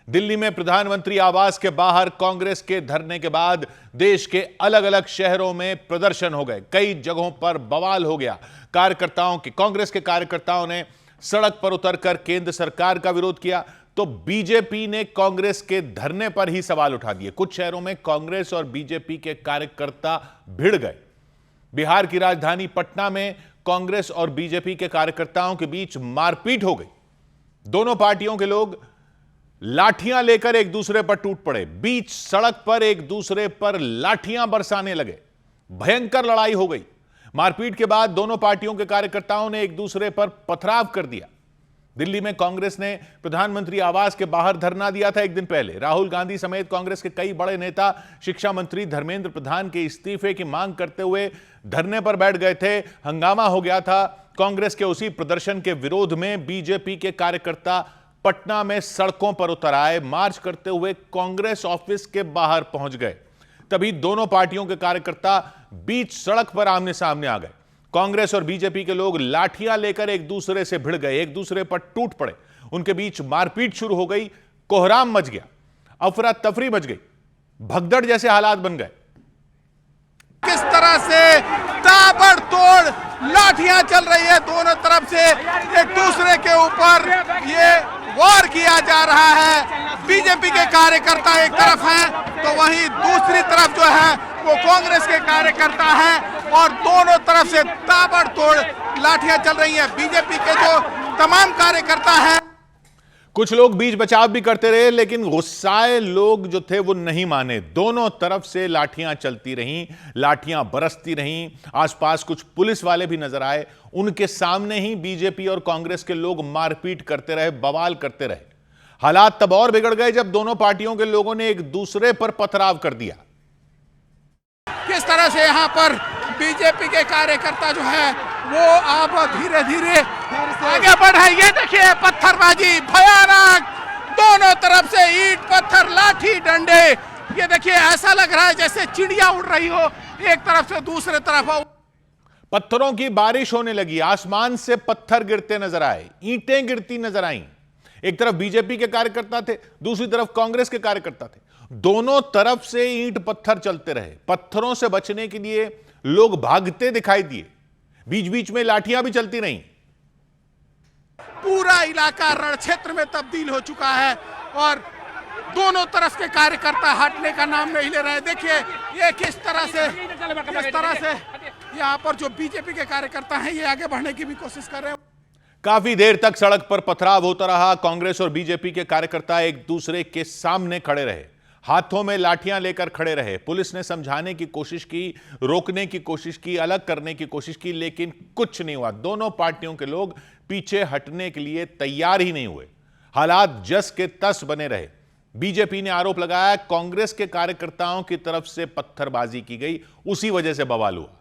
दिल्ली में प्रधानमंत्री आवास के बाहर कांग्रेस के धरने के बाद देश के अलग अलग शहरों में प्रदर्शन हो गए। कई जगहों पर बवाल हो गया। कांग्रेस के कार्यकर्ताओं ने सड़क पर उतरकर केंद्र सरकार का विरोध किया, तो बीजेपी ने कांग्रेस के धरने पर ही सवाल उठा दिए। कुछ शहरों में कांग्रेस और बीजेपी के कार्यकर्ता भिड़ गए। बिहार की राजधानी पटना में कांग्रेस और बीजेपी के कार्यकर्ताओं के बीच मारपीट हो गई। दोनों पार्टियों के लोग लाठियां लेकर एक दूसरे पर टूट पड़े। बीच सड़क पर एक दूसरे पर लाठियां बरसाने लगे। भयंकर लड़ाई हो गई। मारपीट के बाद दोनों पार्टियों के कार्यकर्ताओं ने एक दूसरे पर पथराव कर दिया। दिल्ली में कांग्रेस ने प्रधानमंत्री आवास के बाहर धरना दिया था एक दिन पहले। राहुल गांधी समेत कांग्रेस के कई बड़े नेता शिक्षा मंत्री धर्मेंद्र प्रधान के इस्तीफे की मांग करते हुए धरने पर बैठ गए थे। हंगामा हो गया था। कांग्रेस के उसी प्रदर्शन के विरोध में बीजेपी के कार्यकर्ता पटना में सड़कों पर उतर आए। मार्च करते हुए कांग्रेस ऑफिस के बाहर पहुंच गए। तभी दोनों पार्टियों के कार्यकर्ता बीच सड़क पर आमने सामने आ गए। कांग्रेस और बीजेपी के लोग लाठियां लेकर एक दूसरे से भिड़ गए, एक दूसरे पर टूट पड़े। उनके बीच मारपीट शुरू हो गई। कोहराम मच गया, अफरा तफरी मच गई, भगदड़ जैसे हालात बन गए। किस तरह से ताबड़तोड़ लाठियां चल रही है, दोनों तरफ से एक दूसरे के ऊपर ये वार किया जा रहा है। बीजेपी के कार्यकर्ता एक तरफ हैं तो वहीं दूसरी तरफ जो है वो कांग्रेस के कार्यकर्ता हैं और दोनों तरफ से ताबड़तोड़ लाठियां चल रही हैं। बीजेपी के जो तमाम कार्यकर्ता हैं, कुछ लोग बीच बचाव भी करते रहे, लेकिन गुस्साए लोग जो थे वो नहीं माने। दोनों तरफ से लाठियां चलती रहीं, लाठियां बरसती रहीं। आसपास कुछ पुलिस वाले भी नजर आए। उनके सामने ही बीजेपी और कांग्रेस के लोग मारपीट करते रहे, बवाल करते रहे। हालात तब और बिगड़ गए जब दोनों पार्टियों के लोगों ने एक दूसरे पर पथराव कर दिया। किस तरह से यहाँ पर बीजेपी के कार्यकर्ता जो है वो अब धीरे धीरे आगे बढ़ रहे हैं। ये देखिए पत्थरबाजी भयानक, दोनों तरफ से ईंट पत्थर लाठी डंडे। ये देखिए ऐसा लग रहा है जैसे चिड़िया उड़ रही हो एक तरफ से दूसरे तरफ। पत्थरों की बारिश होने लगी। आसमान से पत्थर गिरते नजर आए, ईंटें गिरती नजर आईं। एक तरफ बीजेपी के कार्यकर्ता थे, दूसरी तरफ कांग्रेस के कार्यकर्ता थे। दोनों तरफ से ईंट पत्थर चलते रहे। पत्थरों से बचने के लिए लोग भागते दिखाई दिए। बीच बीच में लाठियां भी चलती रहीं। पूरा इलाका रण क्षेत्र में तब्दील हो चुका है और दोनों तरफ के कार्यकर्ता हटने का नाम नहीं ले रहे। देखिए ये किस तरह से यहाँ पर जो बीजेपी के कार्यकर्ता हैं ये आगे बढ़ने की भी कोशिश कर रहे हैं। काफी देर तक सड़क पर पथराव होता रहा। कांग्रेस और बीजेपी के कार्यकर्ता एक दूसरे के सामने खड़े रहे, हाथों में लाठियां लेकर खड़े रहे। पुलिस ने समझाने की कोशिश की, रोकने की कोशिश की, अलग करने की कोशिश की, लेकिन कुछ नहीं हुआ। दोनों पार्टियों के लोग पीछे हटने के लिए तैयार ही नहीं हुए। हालात जस के तस बने रहे। बीजेपी ने आरोप लगाया कांग्रेस के कार्यकर्ताओं की तरफ से पत्थरबाजी की गई, उसी वजह से बवाल हुआ।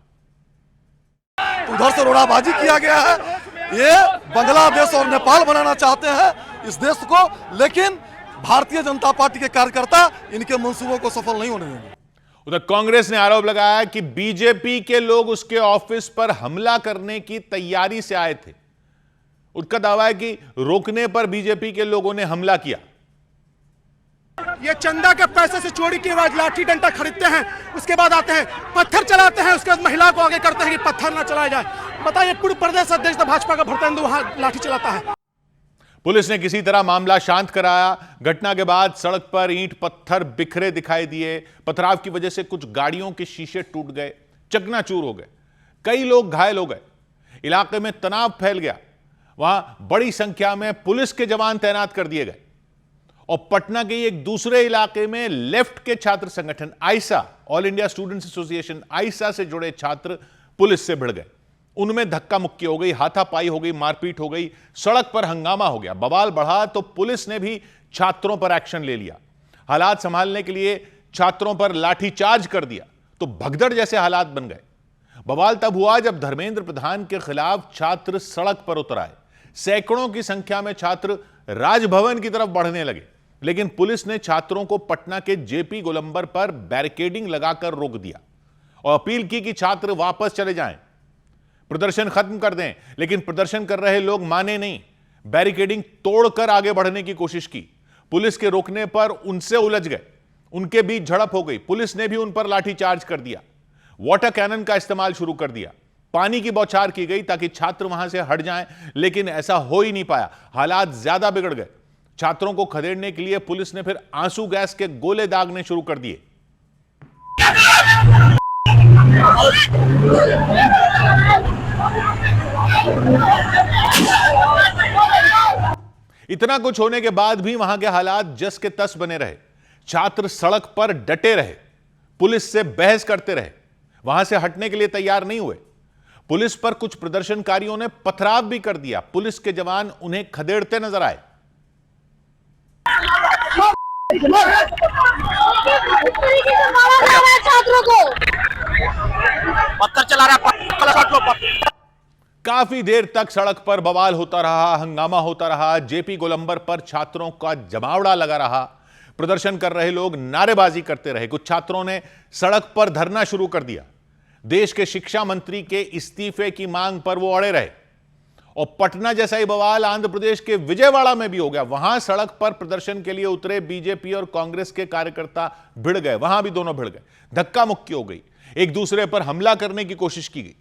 उधर से रोड़ाबाजी किया गया है। ये बांग्लादेश और नेपाल बनाना चाहते हैं इस देश को, लेकिन भारतीय जनता पार्टी के कार्यकर्ता इनके मंसूबों को सफल नहीं होने देंगे। उधर कांग्रेस ने आरोप लगाया कि बीजेपी के लोग उसके ऑफिस पर हमला करने की तैयारी से आए थे। उसका दावा है कि रोकने पर बीजेपी के लोगों ने हमला किया। ये चंदा के पैसे से चोरी के बाद लाठी डंडा खरीदते हैं, उसके बाद आते हैं पत्थर चलाते हैं, उसके बाद महिला को आगे करते हैं कि पत्थर ना चलाया जाए। बताइए पूर्व प्रदेश अध्यक्ष भाजपा का भरतेंदु वहां लाठी चलाता है। पुलिस ने किसी तरह मामला शांत कराया। घटना के बाद सड़क पर ईंट पत्थर बिखरे दिखाई दिए। पथराव की वजह से कुछ गाड़ियों के शीशे टूट गए, चकनाचूर हो गए। कई लोग घायल हो गए। इलाके में तनाव फैल गया। वहां बड़ी संख्या में पुलिस के जवान तैनात कर दिए गए। और पटना के एक दूसरे इलाके में लेफ्ट के छात्र संगठन आइसा, ऑल इंडिया स्टूडेंट्स एसोसिएशन आइसा से जुड़े छात्र पुलिस से भिड़ गए। उनमें धक्का मुक्की हो गई, हाथापाई हो गई, मारपीट हो गई, सड़क पर हंगामा हो गया। बवाल बढ़ा तो पुलिस ने भी छात्रों पर एक्शन ले लिया। हालात संभालने के लिए छात्रों पर लाठीचार्ज कर दिया तो भगदड़ जैसे हालात बन गए। बवाल तब हुआ जब धर्मेंद्र प्रधान के खिलाफ छात्र सड़क पर उतर आए। सैकड़ों की संख्या में छात्र राजभवन की तरफ बढ़ने लगे, लेकिन पुलिस ने छात्रों को पटना के जेपी गोलंबर पर बैरिकेडिंग लगाकर रोक दिया और अपील की कि छात्र वापस चले जाएं, प्रदर्शन खत्म कर दें। लेकिन प्रदर्शन कर रहे लोग माने नहीं, बैरिकेडिंग तोड़कर आगे बढ़ने की कोशिश की। पुलिस के रोकने पर उनसे उलझ गए, उनके बीच झड़प हो गई। पुलिस ने भी उन पर लाठीचार्ज कर दिया, वाटर कैनन का इस्तेमाल शुरू कर दिया, पानी की बौछार की गई ताकि छात्र वहां से हट जाएं, लेकिन ऐसा हो ही नहीं पाया। हालात ज्यादा बिगड़ गए। छात्रों को खदेड़ने के लिए पुलिस ने फिर आंसू गैस के गोले दागने शुरू कर दिए। इतना कुछ होने के बाद भी वहां के हालात जस के तस बने रहे। छात्र सड़क पर डटे रहे, पुलिस से बहस करते रहे, वहां से हटने के लिए तैयार नहीं हुए। पुलिस पर कुछ प्रदर्शनकारियों ने पथराव भी कर दिया। पुलिस के जवान उन्हें खदेड़ते नजर आए। छात्रों को पत्थर चला रहा। काफी देर तक सड़क पर बवाल होता रहा, हंगामा होता रहा। जेपी गोलंबर पर छात्रों का जमावड़ा लगा रहा। प्रदर्शन कर रहे लोग नारेबाजी करते रहे। कुछ छात्रों ने सड़क पर धरना शुरू कर दिया। देश के शिक्षा मंत्री के इस्तीफे की मांग पर वो अड़े रहे। और पटना जैसा ही बवाल आंध्र प्रदेश के विजयवाड़ा में भी हो गया। वहां सड़क पर प्रदर्शन के लिए उतरे बीजेपी और कांग्रेस के कार्यकर्ता भिड़ गए। वहां भी दोनों भिड़ गए, धक्का मुक्की हो गई, एक दूसरे पर हमला करने की कोशिश की गई,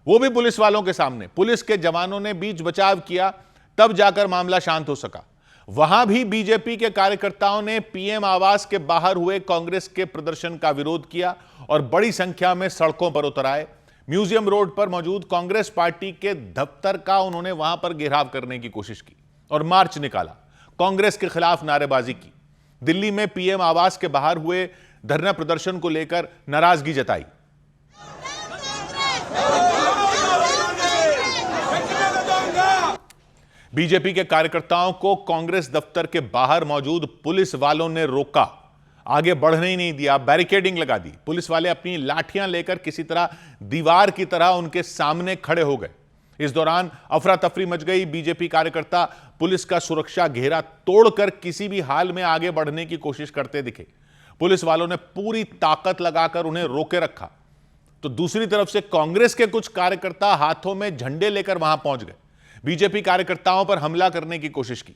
वो भी पुलिस वालों के सामने। पुलिस के जवानों ने बीच बचाव किया, तब जाकर मामला शांत हो सका। वहां भी बीजेपी के कार्यकर्ताओं ने पीएम आवास के बाहर हुए कांग्रेस के प्रदर्शन का विरोध किया और बड़ी संख्या में सड़कों पर उतर आए। म्यूजियम रोड पर मौजूद कांग्रेस पार्टी के दफ्तर का उन्होंने वहां पर घेराव करने की कोशिश की और मार्च निकाला, कांग्रेस के खिलाफ नारेबाजी की। दिल्ली में पीएम आवास के बाहर हुए धरना प्रदर्शन को लेकर नाराजगी जताई। बीजेपी के कार्यकर्ताओं को कांग्रेस दफ्तर के बाहर मौजूद पुलिस वालों ने रोका, आगे बढ़ने ही नहीं दिया, बैरिकेडिंग लगा दी। पुलिस वाले अपनी लाठियां लेकर किसी तरह दीवार की तरह उनके सामने खड़े हो गए। इस दौरान अफरा तफरी मच गई। बीजेपी कार्यकर्ता पुलिस का सुरक्षा घेरा तोड़कर किसी भी हाल में आगे बढ़ने की कोशिश करते दिखे। पुलिस वालों ने पूरी ताकत लगाकर उन्हें रोके रखा, तो दूसरी तरफ से कांग्रेस के कुछ कार्यकर्ता हाथों में झंडे लेकर वहां पहुंच गए, बीजेपी कार्यकर्ताओं पर हमला करने की कोशिश की।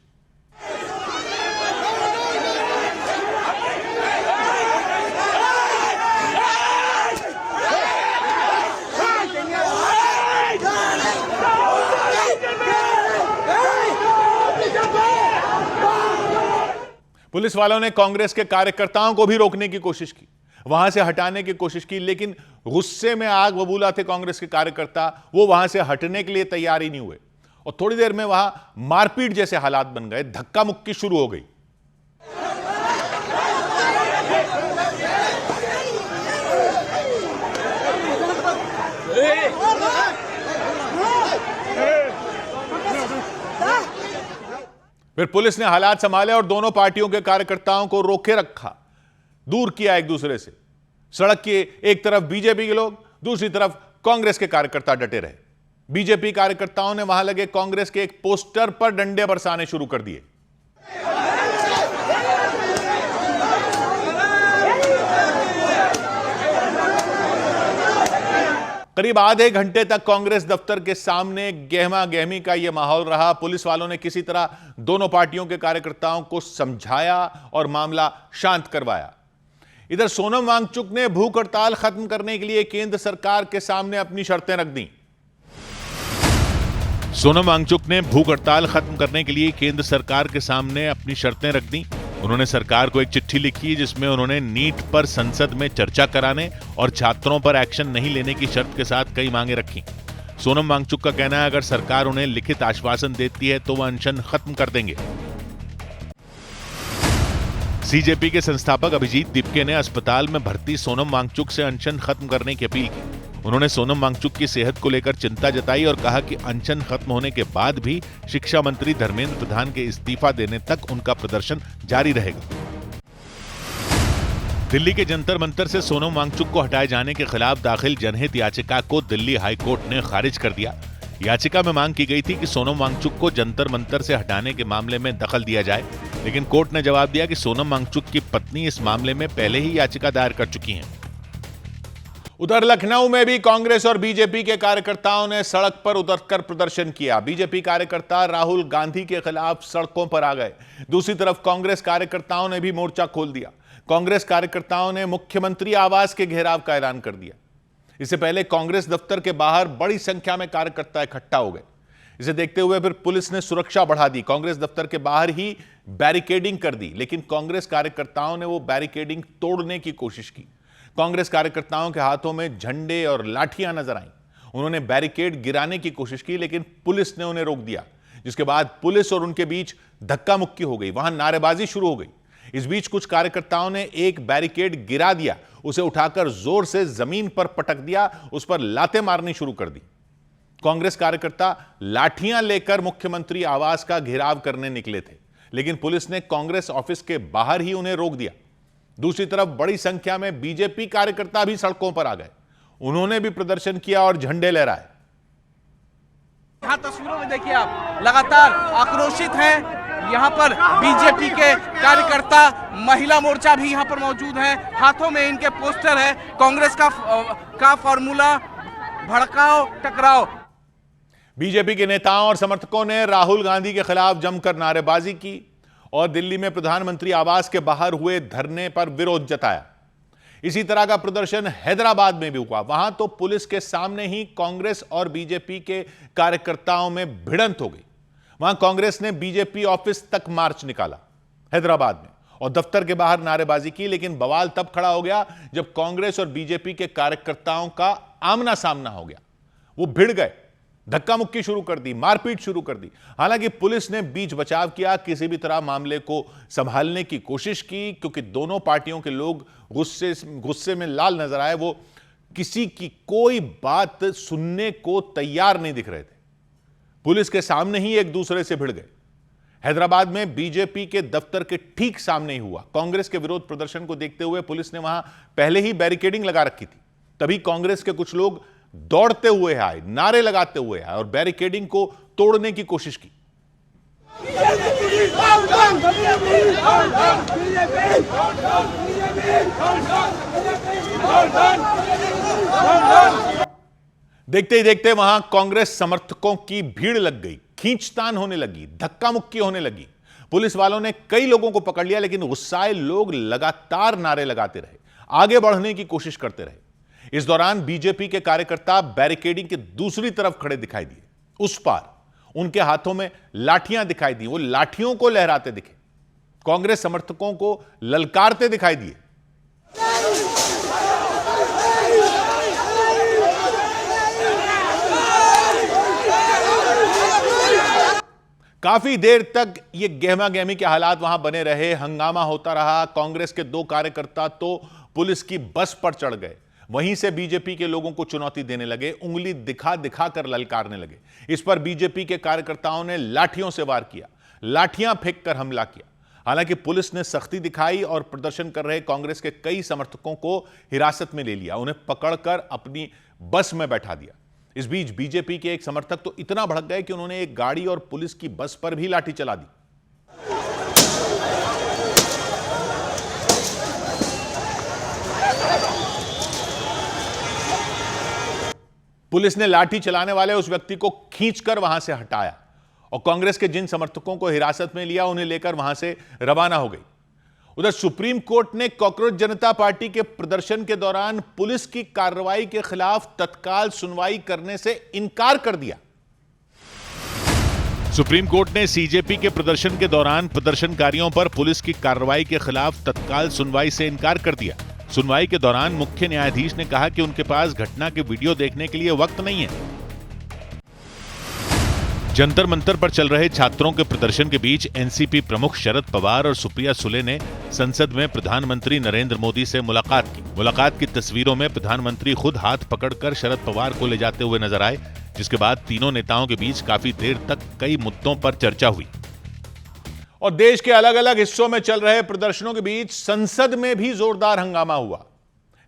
पुलिस वालों ने कांग्रेस के कार्यकर्ताओं को भी रोकने की कोशिश की, वहां से हटाने की कोशिश की, लेकिन गुस्से में आग बबूला थे कांग्रेस के कार्यकर्ता। वो वहां से हटने के लिए तैयार ही नहीं हुए और थोड़ी देर में वहां मारपीट जैसे हालात बन गए, धक्का मुक्की शुरू हो गई। फिर पुलिस ने हालात संभाले और दोनों पार्टियों के कार्यकर्ताओं को रोके रखा, दूर किया एक दूसरे से। सड़क के एक तरफ बीजेपी के लोग, दूसरी तरफ कांग्रेस के कार्यकर्ता डटे रहे। बीजेपी कार्यकर्ताओं ने वहां लगे कांग्रेस के एक पोस्टर पर डंडे बरसाने शुरू कर दिए। करीब आधे घंटे तक कांग्रेस दफ्तर के सामने गहमा गहमी का यह माहौल रहा। पुलिस वालों ने किसी तरह दोनों पार्टियों के कार्यकर्ताओं को समझाया और मामला शांत करवाया। इधर सोनम वांगचुक ने भूख हड़ताल खत्म करने के लिए केंद्र सरकार के सामने अपनी शर्तें रख दी। सोनम वांगचुक ने भूख हड़ताल खत्म करने के लिए केंद्र सरकार के सामने अपनी शर्तें रख दी। उन्होंने सरकार को एक चिट्ठी लिखी जिसमें उन्होंने नीट पर संसद में चर्चा कराने और छात्रों पर एक्शन नहीं लेने की शर्त के साथ कई मांगे रखी। सोनम वांगचुक का कहना है अगर सरकार उन्हें लिखित आश्वासन देती है तो वह अनशन खत्म कर देंगे। सीजेपी के संस्थापक अभिजीत दीपके ने अस्पताल में भर्ती सोनम वांगचुक से अनशन खत्म करने की अपील की। उन्होंने सोनम वांगचुक की सेहत को लेकर चिंता जताई और कहा कि अनशन खत्म होने के बाद भी शिक्षा मंत्री धर्मेंद्र प्रधान के इस्तीफा देने तक उनका प्रदर्शन जारी रहेगा। दिल्ली के जंतर मंतर से सोनम वांगचुक को हटाए जाने के खिलाफ दाखिल जनहित याचिका को दिल्ली हाई कोर्ट ने खारिज कर दिया। याचिका में मांग की गई थी कि सोनम वांगचुक को जंतर मंतर से हटाने के मामले में दखल दिया जाए, लेकिन कोर्ट ने जवाब दिया कि सोनम वांगचुक की पत्नी इस मामले में पहले ही याचिका दायर कर चुकी हैं। उधर लखनऊ में भी कांग्रेस और बीजेपी के कार्यकर्ताओं ने सड़क पर उतरकर प्रदर्शन किया। बीजेपी कार्यकर्ता राहुल गांधी के खिलाफ सड़कों पर आ गए। दूसरी तरफ कांग्रेस कार्यकर्ताओं ने भी मोर्चा खोल दिया। कांग्रेस कार्यकर्ताओं ने मुख्यमंत्री आवास के घेराव का ऐलान कर दिया। इससे पहले कांग्रेस दफ्तर के बाहर बड़ी संख्या में कार्यकर्ता इकट्ठा हो गए। इसे देखते हुए फिर पुलिस ने सुरक्षा बढ़ा दी। कांग्रेस दफ्तर के बाहर ही बैरिकेडिंग कर दी, लेकिन कांग्रेस कार्यकर्ताओं ने वो बैरिकेडिंग तोड़ने की कोशिश की। कांग्रेस कार्यकर्ताओं के हाथों में झंडे और लाठियां नजर आईं। उन्होंने बैरिकेड गिराने की कोशिश की, लेकिन पुलिस ने उन्हें रोक दिया, जिसके बाद पुलिस और उनके बीच धक्का मुक्की हो गई। वहां नारेबाजी शुरू हो गई। इस बीच कुछ कार्यकर्ताओं ने एक बैरिकेड गिरा दिया, उसे उठाकर जोर से जमीन पर पटक दिया, उस पर लातें मारनी शुरू कर दी। कांग्रेस कार्यकर्ता लाठियां लेकर मुख्यमंत्री आवास का घेराव करने निकले थे, लेकिन पुलिस ने कांग्रेस ऑफिस के बाहर ही उन्हें रोक दिया। दूसरी तरफ बड़ी संख्या में बीजेपी कार्यकर्ता भी सड़कों पर आ गए। उन्होंने भी प्रदर्शन किया और झंडे लहराए। यहाँ तस्वीरों में देखिए आप, लगातार आक्रोशित हैं। यहाँ पर बीजेपी के कार्यकर्ता, महिला मोर्चा भी यहाँ पर मौजूद है। हाथों में इनके पोस्टर है। कांग्रेस का फॉर्मूला भड़काओ टकराओ। बीजेपी के नेताओं और समर्थकों ने राहुल गांधी के खिलाफ जमकर नारेबाजी की और दिल्ली में प्रधानमंत्री आवास के बाहर हुए धरने पर विरोध जताया। इसी तरह का प्रदर्शन हैदराबाद में भी हुआ। वहां तो पुलिस के सामने ही कांग्रेस और बीजेपी के कार्यकर्ताओं में भिड़ंत हो गई। वहां कांग्रेस ने बीजेपी ऑफिस तक मार्च निकाला हैदराबाद में और दफ्तर के बाहर नारेबाजी की, लेकिन बवाल तब खड़ा हो गया जब कांग्रेस और बीजेपी के कार्यकर्ताओं का आमना सामना हो गया। वो भिड़ गए, धक्का मुक्की शुरू कर दी, मारपीट शुरू कर दी। हालांकि पुलिस ने बीच बचाव किया, किसी भी तरह मामले को संभालने की कोशिश की, क्योंकि दोनों पार्टियों के लोग गुस्से में लाल नजर आए। वो किसी की कोई बात सुनने को तैयार नहीं दिख रहे थे। पुलिस के सामने ही एक दूसरे से भिड़ गए। हैदराबाद में बीजेपी के दफ्तर के ठीक सामने ही हुआ। कांग्रेस के विरोध प्रदर्शन को देखते हुए पुलिस ने वहां पहले ही बैरिकेडिंग लगा रखी थी। तभी कांग्रेस के कुछ लोग दौड़ते हुए आए, नारे लगाते हुए आए और बैरिकेडिंग को तोड़ने की कोशिश की। देखते ही देखते वहां कांग्रेस समर्थकों की भीड़ लग गई, खींचतान होने लगी, धक्का मुक्की होने लगी। पुलिस वालों ने कई लोगों को पकड़ लिया, लेकिन गुस्साए लोग लगातार नारे लगाते रहे, आगे बढ़ने की कोशिश करते रहे। इस दौरान बीजेपी के कार्यकर्ता बैरिकेडिंग के दूसरी तरफ खड़े दिखाई दिए। उस पार उनके हाथों में लाठियां दिखाई दी। वो लाठियों को लहराते दिखे, कांग्रेस समर्थकों को ललकारते दिखाई दिए। काफी देर तक ये गहमा गहमी के हालात वहां बने रहे, हंगामा होता रहा। कांग्रेस के 2 कार्यकर्ता तो पुलिस की बस पर चढ़ गए, वहीं से बीजेपी के लोगों को चुनौती देने लगे, उंगली दिखा दिखा कर ललकारने लगे। इस पर बीजेपी के कार्यकर्ताओं ने लाठियों से वार किया, लाठियां फेंककर हमला किया। हालांकि पुलिस ने सख्ती दिखाई और प्रदर्शन कर रहे कांग्रेस के कई समर्थकों को हिरासत में ले लिया, उन्हें पकड़कर अपनी बस में बैठा दिया। इस बीच बीजेपी के एक समर्थक तो इतना भड़क गए कि उन्होंने एक गाड़ी और पुलिस की बस पर भी लाठी चला दी। पुलिस ने लाठी चलाने वाले उस व्यक्ति को खींचकर वहां से हटाया और कांग्रेस के जिन समर्थकों को हिरासत में लिया उन्हें लेकर वहां से रवाना हो गई। उधर सुप्रीम कोर्ट ने कॉकरोच जनता पार्टी के प्रदर्शन के दौरान पुलिस की कार्रवाई के खिलाफ तत्काल सुनवाई करने से इनकार कर दिया। सुप्रीम कोर्ट ने सीजेपी के प्रदर्शन के दौरान प्रदर्शनकारियों पर पुलिस की कार्रवाई के खिलाफ तत्काल सुनवाई से इनकार कर दिया। सुनवाई के दौरान मुख्य न्यायाधीश ने कहा कि उनके पास घटना के वीडियो देखने के लिए वक्त नहीं है। जंतर मंतर पर चल रहे छात्रों के प्रदर्शन के बीच एनसीपी प्रमुख शरद पवार और सुप्रिया सुले ने संसद में प्रधानमंत्री नरेंद्र मोदी से मुलाकात की। मुलाकात की तस्वीरों में प्रधानमंत्री खुद हाथ पकड़कर शरद पवार को ले जाते हुए नजर आए, जिसके बाद तीनों नेताओं के बीच काफी देर तक कई मुद्दों पर चर्चा हुई। और देश के अलग अलग हिस्सों में चल रहे प्रदर्शनों के बीच संसद में भी जोरदार हंगामा हुआ।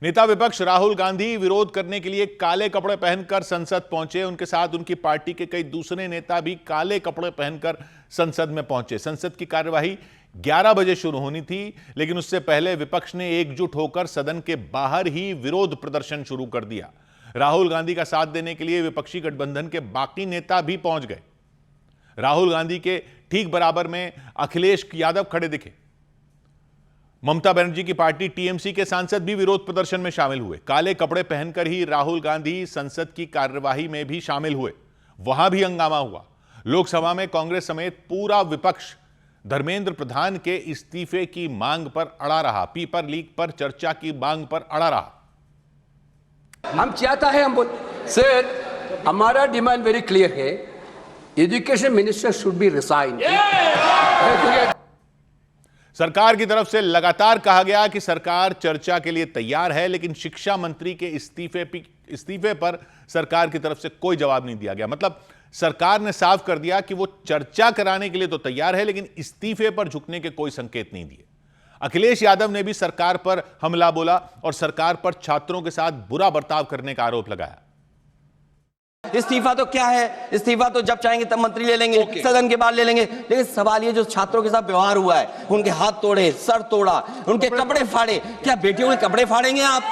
नेता विपक्ष राहुल गांधी विरोध करने के लिए काले कपड़े पहनकर संसद पहुंचे। उनके साथ उनकी पार्टी के कई दूसरे नेता भी काले कपड़े पहनकर संसद में पहुंचे। संसद की कार्यवाही 11 बजे शुरू होनी थी, लेकिन उससे पहले विपक्ष ने एकजुट होकर सदन के बाहर ही विरोध प्रदर्शन शुरू कर दिया। राहुल गांधी का साथ देने के लिए विपक्षी गठबंधन के बाकी नेता भी पहुंच गए। राहुल गांधी के ठीक बराबर में अखिलेश यादव खड़े दिखे। ममता बनर्जी की पार्टी टीएमसी के सांसद भी विरोध प्रदर्शन में शामिल हुए। काले कपड़े पहनकर ही राहुल गांधी संसद की कार्यवाही में भी शामिल हुए। वहां भी हंगामा हुआ। लोकसभा में कांग्रेस समेत पूरा विपक्ष धर्मेंद्र प्रधान के इस्तीफे की मांग पर अड़ा रहा। पेपर लीक पर चर्चा की मांग पर अड़ा रहा। हम चाहता है, हम सर हमारा डिमांड वेरी क्लियर है, education minister should be resign. सरकार की तरफ से लगातार कहा गया कि सरकार चर्चा के लिए तैयार है, लेकिन शिक्षा मंत्री के इस्तीफे पर सरकार की तरफ से कोई जवाब नहीं दिया गया। मतलब सरकार ने साफ कर दिया कि वो चर्चा कराने के लिए तो तैयार है, लेकिन इस्तीफे पर झुकने के कोई संकेत नहीं दिए। अखिलेश यादव ने भी सरकार पर हमला बोला और सरकार पर छात्रों के साथ बुरा बर्ताव करने का आरोप लगाया। इस्तीफा तो क्या है, इस्तीफा तो जब चाहेंगे तब मंत्री ले लेंगे, सदन के बाद ले लेंगे। लेकिन सवाल ये जो छात्रों के साथ व्यवहार हुआ है, उनके हाथ तोड़े, सर तोड़ा, उनके कपड़े फाड़े, क्या बेटियों के कपड़े फाड़ेंगे आप?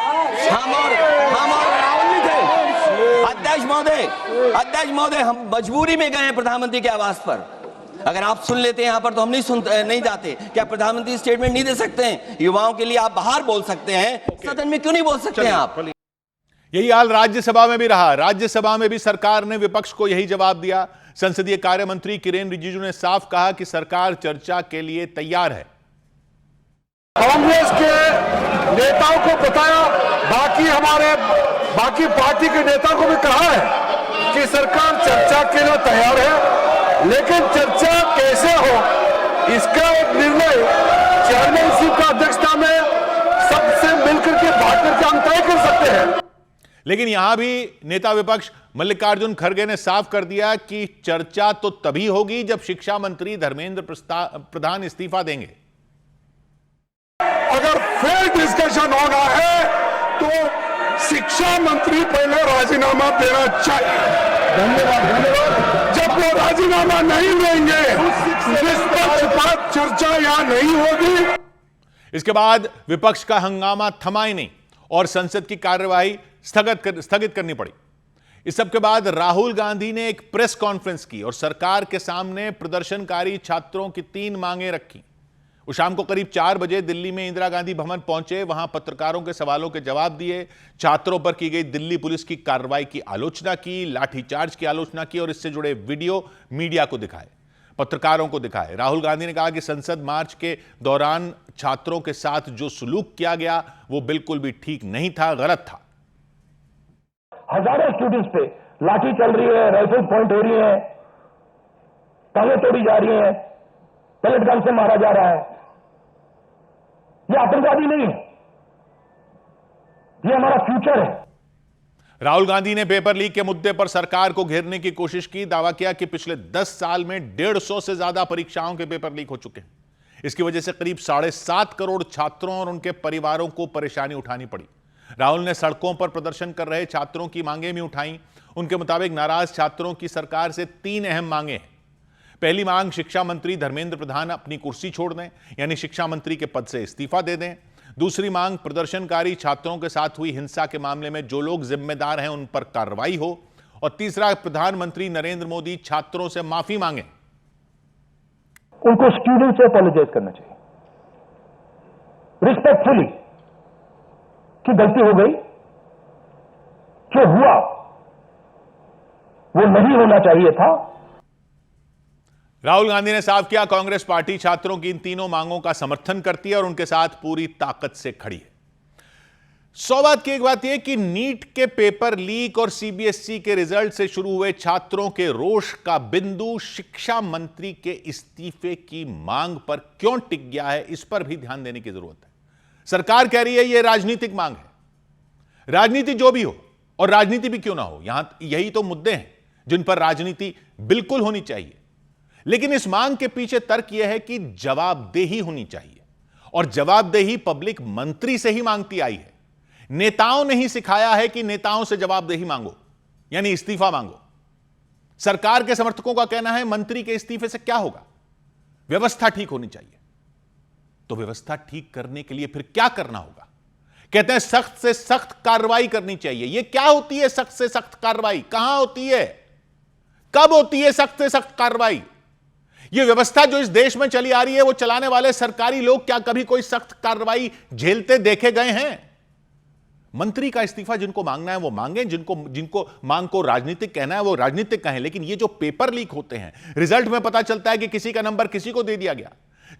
हम और राहुल जी थे। अध्यक्ष महोदय हम मजबूरी में गए हैं प्रधानमंत्री के आवास पर। अगर आप सुन लेते हैं यहाँ पर तो हम नहीं जाते। क्या प्रधानमंत्री स्टेटमेंट नहीं दे सकते हैं? युवाओं के लिए आप बाहर बोल सकते हैं, सदन में क्यों नहीं बोल सकते हैं आप? यही हाल राज्यसभा में भी रहा। राज्यसभा में भी सरकार ने विपक्ष को यही जवाब दिया। संसदीय कार्य मंत्री किरेन रिजिजू ने साफ कहा कि सरकार चर्चा के लिए तैयार है। कांग्रेस के नेताओं को बताया, बाकी पार्टी के नेताओं को भी कहा है कि सरकार चर्चा के लिए तैयार है, लेकिन चर्चा कैसे हो इसका एक निर्णय चेयरमैनशिप का अध्यक्षता में सबसे मिलकर के बात करके हम तय कर सकते हैं। लेकिन यहां भी नेता विपक्ष मल्लिकार्जुन खड़गे ने साफ कर दिया कि चर्चा तो तभी होगी जब शिक्षा मंत्री धर्मेंद्र प्रधान इस्तीफा देंगे। अगर फेयर डिस्कशन होना है तो शिक्षा मंत्री पहले राजीनामा देना चाहिए। धन्यवाद। जब वो राजीनामा नहीं देंगे, निष्पक्षपात चर्चा यहां नहीं होगी। इसके बाद विपक्ष का हंगामा थमा ही नहीं और संसद की कार्यवाही स्थगित करनी पड़ी। इस सब के बाद राहुल गांधी ने एक प्रेस कॉन्फ्रेंस की और सरकार के सामने प्रदर्शनकारी छात्रों की 3 मांगें रखी। वो शाम को करीब 4 बजे दिल्ली में इंदिरा गांधी भवन पहुंचे। वहां पत्रकारों के सवालों के जवाब दिए, छात्रों पर की गई दिल्ली पुलिस की कार्रवाई की आलोचना की, लाठीचार्ज की आलोचना की और इससे जुड़े वीडियो मीडिया को दिखाए, पत्रकारों को दिखाए। राहुल गांधी ने कहा कि संसद मार्च के दौरान छात्रों के साथ जो सुलूक किया गया वो बिल्कुल भी ठीक नहीं था, गलत था। हजारों स्टूडेंट्स पे लाठी चल रही है, राइफल पॉइंट हो रही है, टांगें तोड़ी जा रही हैं, पेलेट गन से मारा जा रहा है। ये आतंकवादी नहीं है, ये हमारा फ्यूचर है। राहुल गांधी ने पेपर लीक के मुद्दे पर सरकार को घेरने की कोशिश की। दावा किया कि पिछले 10 साल में 150 से ज्यादा परीक्षाओं के पेपर लीक हो चुके हैं। इसकी वजह से करीब 7.5 करोड़ छात्रों और उनके परिवारों को परेशानी उठानी पड़ी। राहुल ने सड़कों पर प्रदर्शन कर रहे छात्रों की मांगें भी उठाई। उनके मुताबिक नाराज छात्रों की सरकार से 3 अहम मांगें हैं। पहली मांग, शिक्षा मंत्री धर्मेंद्र प्रधान अपनी कुर्सी छोड़ दें, यानी शिक्षा मंत्री के पद से इस्तीफा दे दें। दूसरी मांग, प्रदर्शनकारी छात्रों के साथ हुई हिंसा के मामले में जो लोग जिम्मेदार हैं उन पर कार्रवाई हो। और तीसरा, प्रधानमंत्री नरेंद्र मोदी छात्रों से माफी मांगे। उनको स्टूडेंट से अपोलोजाइज करना चाहिए रिस्पेक्टफुली कि गलती हो गई, जो हुआ वो नहीं होना चाहिए था। राहुल गांधी ने साफ किया, कांग्रेस पार्टी छात्रों की इन तीनों मांगों का समर्थन करती है और उनके साथ पूरी ताकत से खड़ी है। 100 बात की एक बात यह कि नीट के पेपर लीक और सीबीएसई के रिजल्ट से शुरू हुए छात्रों के रोष का बिंदु शिक्षा मंत्री के इस्तीफे की मांग पर क्यों टिक गया है, इस पर भी ध्यान देने की जरूरत है। सरकार कह रही है यह राजनीतिक मांग है। राजनीति जो भी हो और राजनीति भी क्यों ना हो, यहां यही तो मुद्दे हैं जिन पर राजनीति बिल्कुल होनी चाहिए। लेकिन इस मांग के पीछे तर्क यह है कि जवाबदेही होनी चाहिए और जवाबदेही पब्लिक मंत्री से ही मांगती आई है। नेताओं ने ही सिखाया है कि नेताओं से जवाबदेही मांगो, यानी इस्तीफा मांगो। सरकार के समर्थकों का कहना है मंत्री के इस्तीफे से क्या होगा, व्यवस्था ठीक होनी चाहिए। तो व्यवस्था ठीक करने के लिए फिर क्या करना होगा? कहते हैं सख्त से सख्त कार्रवाई करनी चाहिए। यह क्या होती है सख्त से सख्त कार्रवाई? कहां होती है? कब होती है सख्त से सख्त कार्रवाई? यह व्यवस्था जो इस देश में चली आ रही है, वो चलाने वाले सरकारी लोग क्या कभी कोई सख्त कार्रवाई झेलते देखे गए हैं? मंत्री का इस्तीफा जिनको मांगना है वो मांगे, जिनको मांग को राजनीतिक कहना है वो राजनीतिक कहें, लेकिन ये जो पेपर लीक होते हैं, रिजल्ट में पता चलता है कि किसी का नंबर किसी को दे दिया गया।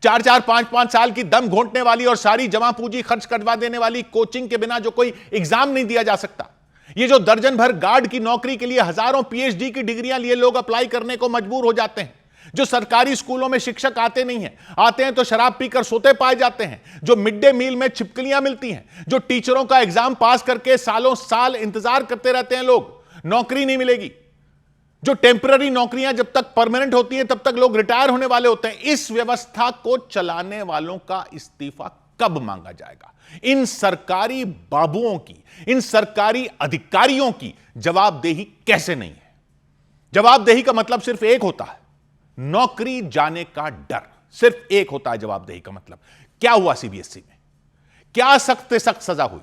4-4, 5-5 साल की दम घोंटने वाली और सारी जमा पूंजी खर्च करवा देने वाली कोचिंग के बिना जो कोई एग्जाम नहीं दिया जा सकता। ये जो दर्जन भर गार्ड की नौकरी के लिए हजारों पीएचडी की डिग्रियां लिए लोग अप्लाई करने को मजबूर हो जाते हैं, जो सरकारी स्कूलों में शिक्षक आते नहीं हैं, आते हैं तो शराब पीकर सोते पाए जाते हैं, जो मिड डे मील में छिपकलियां मिलती हैं, जो टीचरों का एग्जाम पास करके सालों साल इंतजार करते रहते हैं लोग, नौकरी नहीं मिलेगी, जो टेम्पररी नौकरियां जब तक परमानेंट होती हैं तब तक लोग रिटायर होने वाले होते हैं। इस व्यवस्था को चलाने वालों का इस्तीफा कब मांगा जाएगा? इन सरकारी बाबुओं की, इन सरकारी अधिकारियों की जवाबदेही कैसे नहीं है? जवाबदेही का मतलब सिर्फ एक होता है, नौकरी जाने का डर। सिर्फ एक होता है जवाबदेही का मतलब। क्या हुआ सीबीएसई में? क्या सख्त से सख्त सजा हुई?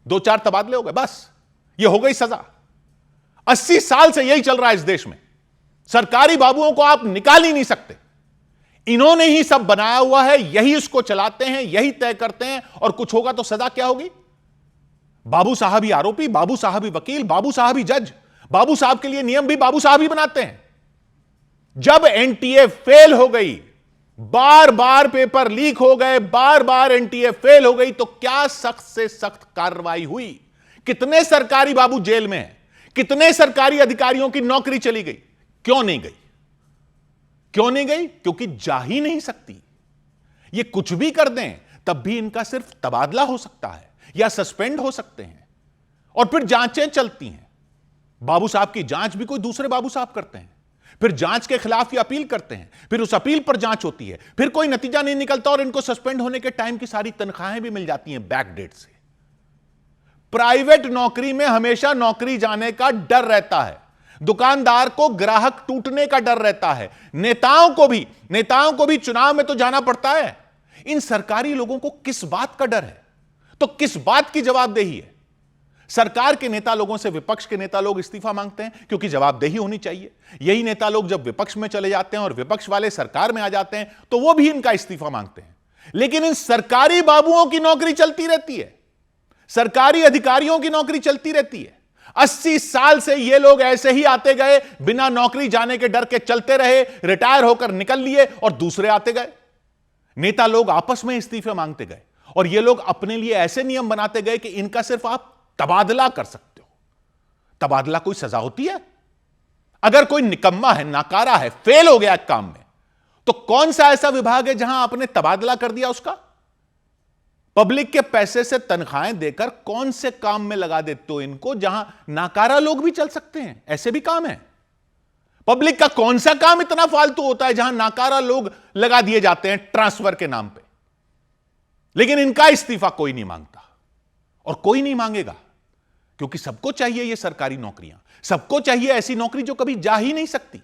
2-4 तबादले हो गए, बस ये हो गई सजा। 80 साल से यही चल रहा है इस देश में। सरकारी बाबुओं को आप निकाल ही नहीं सकते। इन्होंने ही सब बनाया हुआ है, यही इसको चलाते हैं, यही तय करते हैं, और कुछ होगा तो सजा क्या होगी? बाबू साहब ही आरोपी, बाबू साहब ही वकील, बाबू साहब ही जज, बाबू साहब के लिए नियम भी बाबू साहब ही बनाते हैं। जब एनटीए फेल हो गई, बार बार पेपर लीक हो गए, बार बार एनटीए फेल हो गई, तो क्या सख्त से सख्त कार्रवाई हुई? कितने सरकारी बाबू जेल में हैं? कितने सरकारी अधिकारियों की नौकरी चली गई? क्यों नहीं गई? क्यों नहीं गई? क्योंकि जा ही नहीं सकती। ये कुछ भी कर दें तब भी इनका सिर्फ तबादला हो सकता है या सस्पेंड हो सकते हैं, और फिर जांचें चलती हैं। बाबू साहब की जांच भी कोई दूसरे बाबू साहब करते हैं, फिर जांच के खिलाफ ये अपील करते हैं, फिर उस अपील पर जांच होती है, फिर कोई नतीजा नहीं निकलता और इनको सस्पेंड होने के टाइम की सारी तनख्वाहें भी मिल जाती हैं बैक डेट से। प्राइवेट नौकरी में हमेशा नौकरी जाने का डर रहता है, दुकानदार को ग्राहक टूटने का डर रहता है, नेताओं को भी चुनाव में तो जाना पड़ता है। इन सरकारी लोगों को किस बात का डर है? तो किस बात की जवाबदेही है? सरकार के नेता लोगों से विपक्ष के नेता लोग इस्तीफा मांगते हैं क्योंकि जवाबदेही होनी चाहिए। यही नेता लोग जब विपक्ष में चले जाते हैं और विपक्ष वाले सरकार में आ जाते हैं तो वो भी इनका इस्तीफा मांगते हैं। लेकिन इन सरकारी बाबुओं की नौकरी चलती रहती है, सरकारी अधिकारियों की नौकरी चलती रहती है। 80 साल से ये लोग ऐसे ही आते गए, बिना नौकरी जाने के डर के चलते रहे, रिटायर होकर निकल लिए और दूसरे आते गए। नेता लोग आपस में इस्तीफे मांगते गए और ये लोग अपने लिए ऐसे नियम बनाते गए कि इनका सिर्फ आप तबादला कर सकते हो। तबादला कोई सजा होती है? अगर कोई निकम्मा है, नाकारा है, फेल हो गया काम में, तो कौन सा ऐसा विभाग है जहां आपने तबादला कर दिया उसका? पब्लिक के पैसे से तनख्वाहें देकर कौन से काम में लगा देते हो इनको जहां नाकारा लोग भी चल सकते हैं? ऐसे भी काम है। पब्लिक का कौन सा काम इतना फालतू होता है जहां नाकारा लोग लगा दिए जाते हैं ट्रांसफर के नाम पे? लेकिन इनका इस्तीफा कोई नहीं मांगता और कोई नहीं मांगेगा, क्योंकि सबको चाहिए ये सरकारी नौकरियां, सबको चाहिए ऐसी नौकरी जो कभी जा ही नहीं सकती।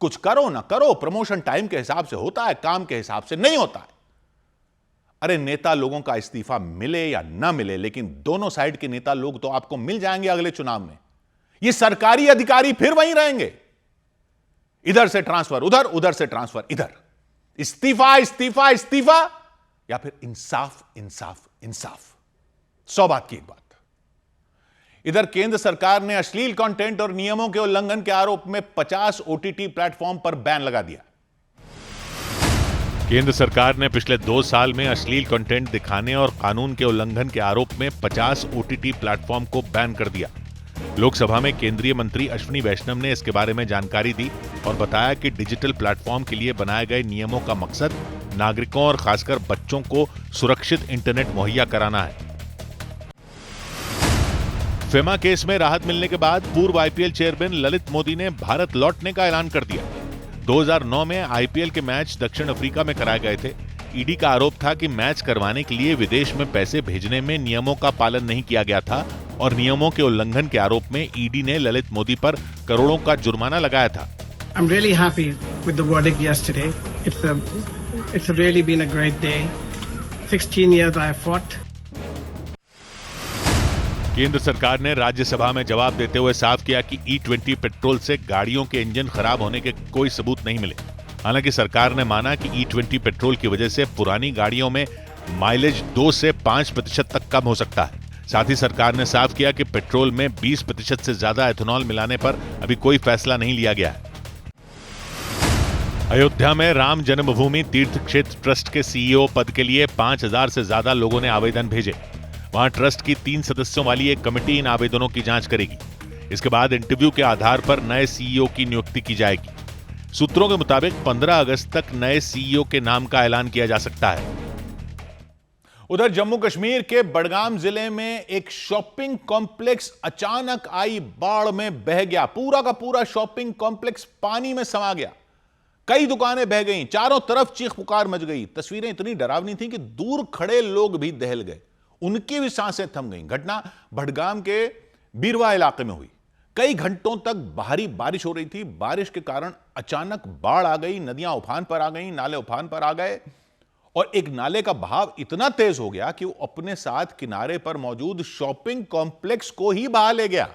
कुछ करो ना करो, प्रमोशन टाइम के हिसाब से होता है, काम के हिसाब से नहीं होता है। अरे नेता लोगों का इस्तीफा मिले या ना मिले, लेकिन दोनों साइड के नेता लोग तो आपको मिल जाएंगे अगले चुनाव में। ये सरकारी अधिकारी फिर वहीं रहेंगे, इधर से ट्रांसफर उधर, उधर से ट्रांसफर इधर, इस्तीफा इस्तीफा इस्तीफा, या फिर इंसाफ इंसाफ इंसाफ। 100 बात की एक बात। इधर केंद्र सरकार ने अश्लील कंटेंट और नियमों के उल्लंघन के आरोप में 50 ओटीटी प्लेटफॉर्म पर बैन लगा दिया। केंद्र सरकार ने पिछले 2 साल में अश्लील कंटेंट दिखाने और कानून के उल्लंघन के आरोप में 50 ओटीटी प्लेटफॉर्म को बैन कर दिया। लोकसभा में केंद्रीय मंत्री अश्विनी वैष्णव ने इसके बारे में जानकारी दी और बताया कि डिजिटल प्लेटफॉर्म के लिए बनाए गए नियमों का मकसद नागरिकों और खासकर बच्चों को सुरक्षित इंटरनेट मुहैया कराना है। फेमा केस में राहत मिलने के बाद पूर्व आईपीएल चेयरमैन ललित मोदी ने भारत लौटने का ऐलान कर दिया। 2009 में आईपीएल के मैच दक्षिण अफ्रीका में कराए गए थे। ईडी का आरोप था कि मैच करवाने के लिए विदेश में पैसे भेजने में नियमों का पालन नहीं किया गया था और नियमों के उल्लंघन के आरोप में ईडी ने ललित मोदी पर करोड़ों का जुर्माना लगाया था। I'm really happy with the verdict yesterday. It's really been a great day. 16 years I have fought. केंद्र सरकार ने राज्यसभा में जवाब देते हुए साफ किया कि E20 पेट्रोल से गाड़ियों के इंजन खराब होने के कोई सबूत नहीं मिले। हालांकि सरकार ने माना कि E20 पेट्रोल की वजह से पुरानी गाड़ियों में माइलेज 2 से 5% तक कम हो सकता है। साथ ही सरकार ने साफ किया कि पेट्रोल में 20% से ज्यादा एथेनॉल मिलाने पर अभी कोई फैसला नहीं लिया गया है। अयोध्या में राम जन्मभूमि तीर्थ क्षेत्र ट्रस्ट के सीईओ पद के लिए 5000 से ज्यादा लोगों ने आवेदन भेजे। वहां ट्रस्ट की 3 सदस्यों वाली एक कमेटी इन आवेदनों की जांच करेगी। इसके बाद इंटरव्यू के आधार पर नए सीईओ की नियुक्ति की जाएगी। सूत्रों के मुताबिक 15 अगस्त तक नए सीईओ के नाम का ऐलान किया जा सकता है। उधर जम्मू कश्मीर के बडगाम जिले में एक शॉपिंग कॉम्प्लेक्स अचानक आई बाढ़ में बह गया। पूरा का पूरा शॉपिंग कॉम्प्लेक्स पानी में समा गया। कई दुकानें बह गईं, चारों तरफ चीख पुकार मच गई। तस्वीरें इतनी डरावनी थीं कि दूर खड़े लोग भी दहल गए, उनकी भी सांसें थम गईं। घटना बडगाम के बीरवा इलाके में हुई। कई घंटों तक भारी बारिश हो रही थी। बारिश के कारण अचानक बाढ़ आ गई, नदियां उफान पर आ गईं, नाले उफान पर आ गए और एक नाले का बहाव इतना तेज हो गया कि वो अपने साथ किनारे पर मौजूद शॉपिंग कॉम्प्लेक्स को ही बहा ले गया।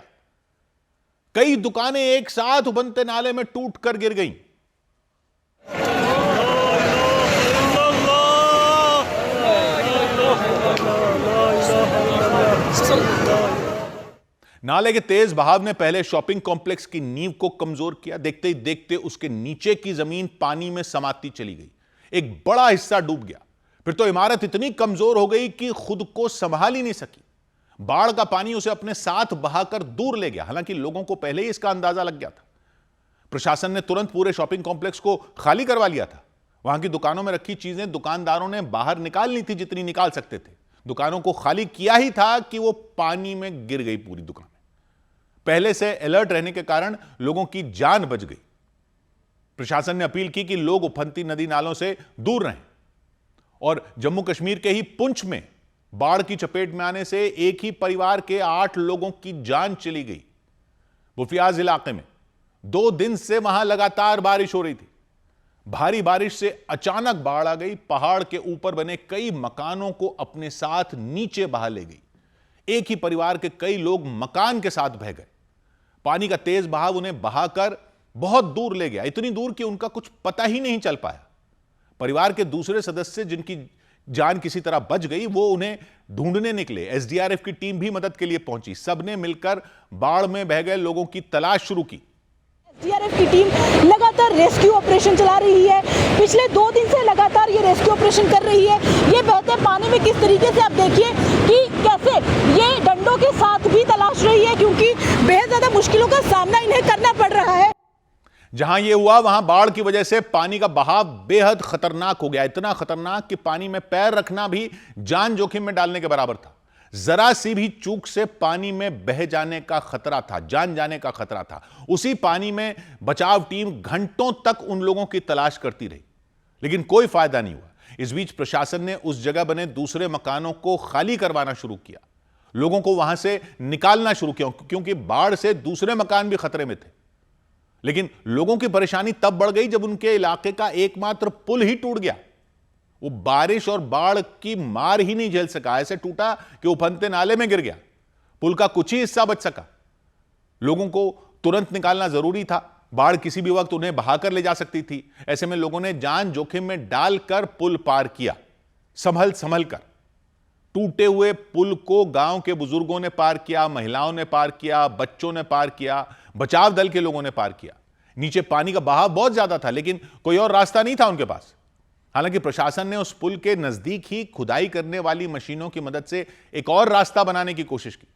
कई दुकानें एक साथ उबलते नाले में टूटकर गिर गईं। नाले के तेज बहाव ने पहले शॉपिंग कॉम्प्लेक्स की नींव को कमजोर किया। देखते ही देखते उसके नीचे की जमीन पानी में समाती चली गई। एक बड़ा हिस्सा डूब गया। फिर तो इमारत इतनी कमजोर हो गई कि खुद को संभाल ही नहीं सकी। बाढ़ का पानी उसे अपने साथ बहाकर दूर ले गया। हालांकि लोगों को पहले ही इसका अंदाजा लग गया था। प्रशासन ने तुरंत पूरे शॉपिंग कॉम्प्लेक्स को खाली करवा लिया था। वहां की दुकानों में रखी चीजें दुकानदारों ने बाहर निकाल ली थी जितनी निकाल सकते थे। दुकानों को खाली किया ही था कि वो पानी में गिर गई पूरी दुकान। पहले से अलर्ट रहने के कारण लोगों की जान बच गई। प्रशासन ने अपील की कि लोग उफनती नदी नालों से दूर रहें। और जम्मू कश्मीर के ही पुंछ में बाढ़ की चपेट में आने से एक ही परिवार के 8 लोगों की जान चली गई। बुफियाज इलाके में 2 दिन से वहां लगातार बारिश हो रही थी। भारी बारिश से अचानक बाढ़ आ गई। पहाड़ के ऊपर बने कई मकानों को अपने साथ नीचे बहा ले गई। एक ही परिवार के कई लोग मकान के साथ बह गए। पानी का तेज बहाव उन्हें बहाकर बहुत दूर ले गया, इतनी दूर कि उनका कुछ पता ही नहीं चल पाया। परिवार के दूसरे सदस्य जिनकी जान किसी तरह बच गई, वो उन्हें ढूंढने निकले। एसडीआरएफ की टीम भी मदद के लिए पहुंची। सबने मिलकर बाढ़ में बह गए लोगों की तलाश शुरू की। एसडीआरएफ की टीम लगातार रेस्क्यू ऑपरेशन चला रही है। पिछले 2 दिन से लगातार ये रेस्क्यू ऑपरेशन कर रही है। ये बहते पानी में किस तरीके से आप देखिए कि कैसे ये डंडों के साथ भी तलाश रही है, क्योंकि बेहद ज्यादा मुश्किलों का सामना इन्हें करना पड़ रहा है। जहां यह हुआ वहां बाढ़ की वजह से पानी का बहाव बेहद खतरनाक हो गया। इतना खतरनाक कि पानी में पैर रखना भी जान जोखिम में डालने के बराबर था। जरा सी भी चूक से पानी में बह जाने का खतरा था, जान जाने का खतरा था। उसी पानी में बचाव टीम घंटों तक उन लोगों की तलाश करती रही, लेकिन कोई फायदा नहीं हुआ। इस बीच प्रशासन ने उस जगह बने दूसरे मकानों को खाली करवाना शुरू किया। लोगों को वहां से निकालना शुरू किया, क्योंकि बाढ़ से दूसरे मकान भी खतरे में थे। लेकिन लोगों की परेशानी तब बढ़ गई जब उनके इलाके का एकमात्र पुल ही टूट गया। वो बारिश और बाढ़ की मार ही नहीं झेल सका। ऐसे टूटा कि उफनते नाले में गिर गया। पुल का कुछ ही हिस्सा बच सका। लोगों को तुरंत निकालना जरूरी था। बाढ़ किसी भी वक्त उन्हें बहाकर ले जा सकती थी। ऐसे में लोगों ने जान जोखिम में डालकर पुल पार किया, संभल संभल कर। टूटे हुए पुल को गांव के बुजुर्गों ने पार किया, महिलाओं ने पार किया, बच्चों ने पार किया, बचाव दल के लोगों ने पार किया। नीचे पानी का बहाव बहुत ज्यादा था, लेकिन कोई और रास्ता नहीं था उनके पास। हालांकि प्रशासन ने उस पुल के नजदीक ही खुदाई करने वाली मशीनों की मदद से एक और रास्ता बनाने की कोशिश की,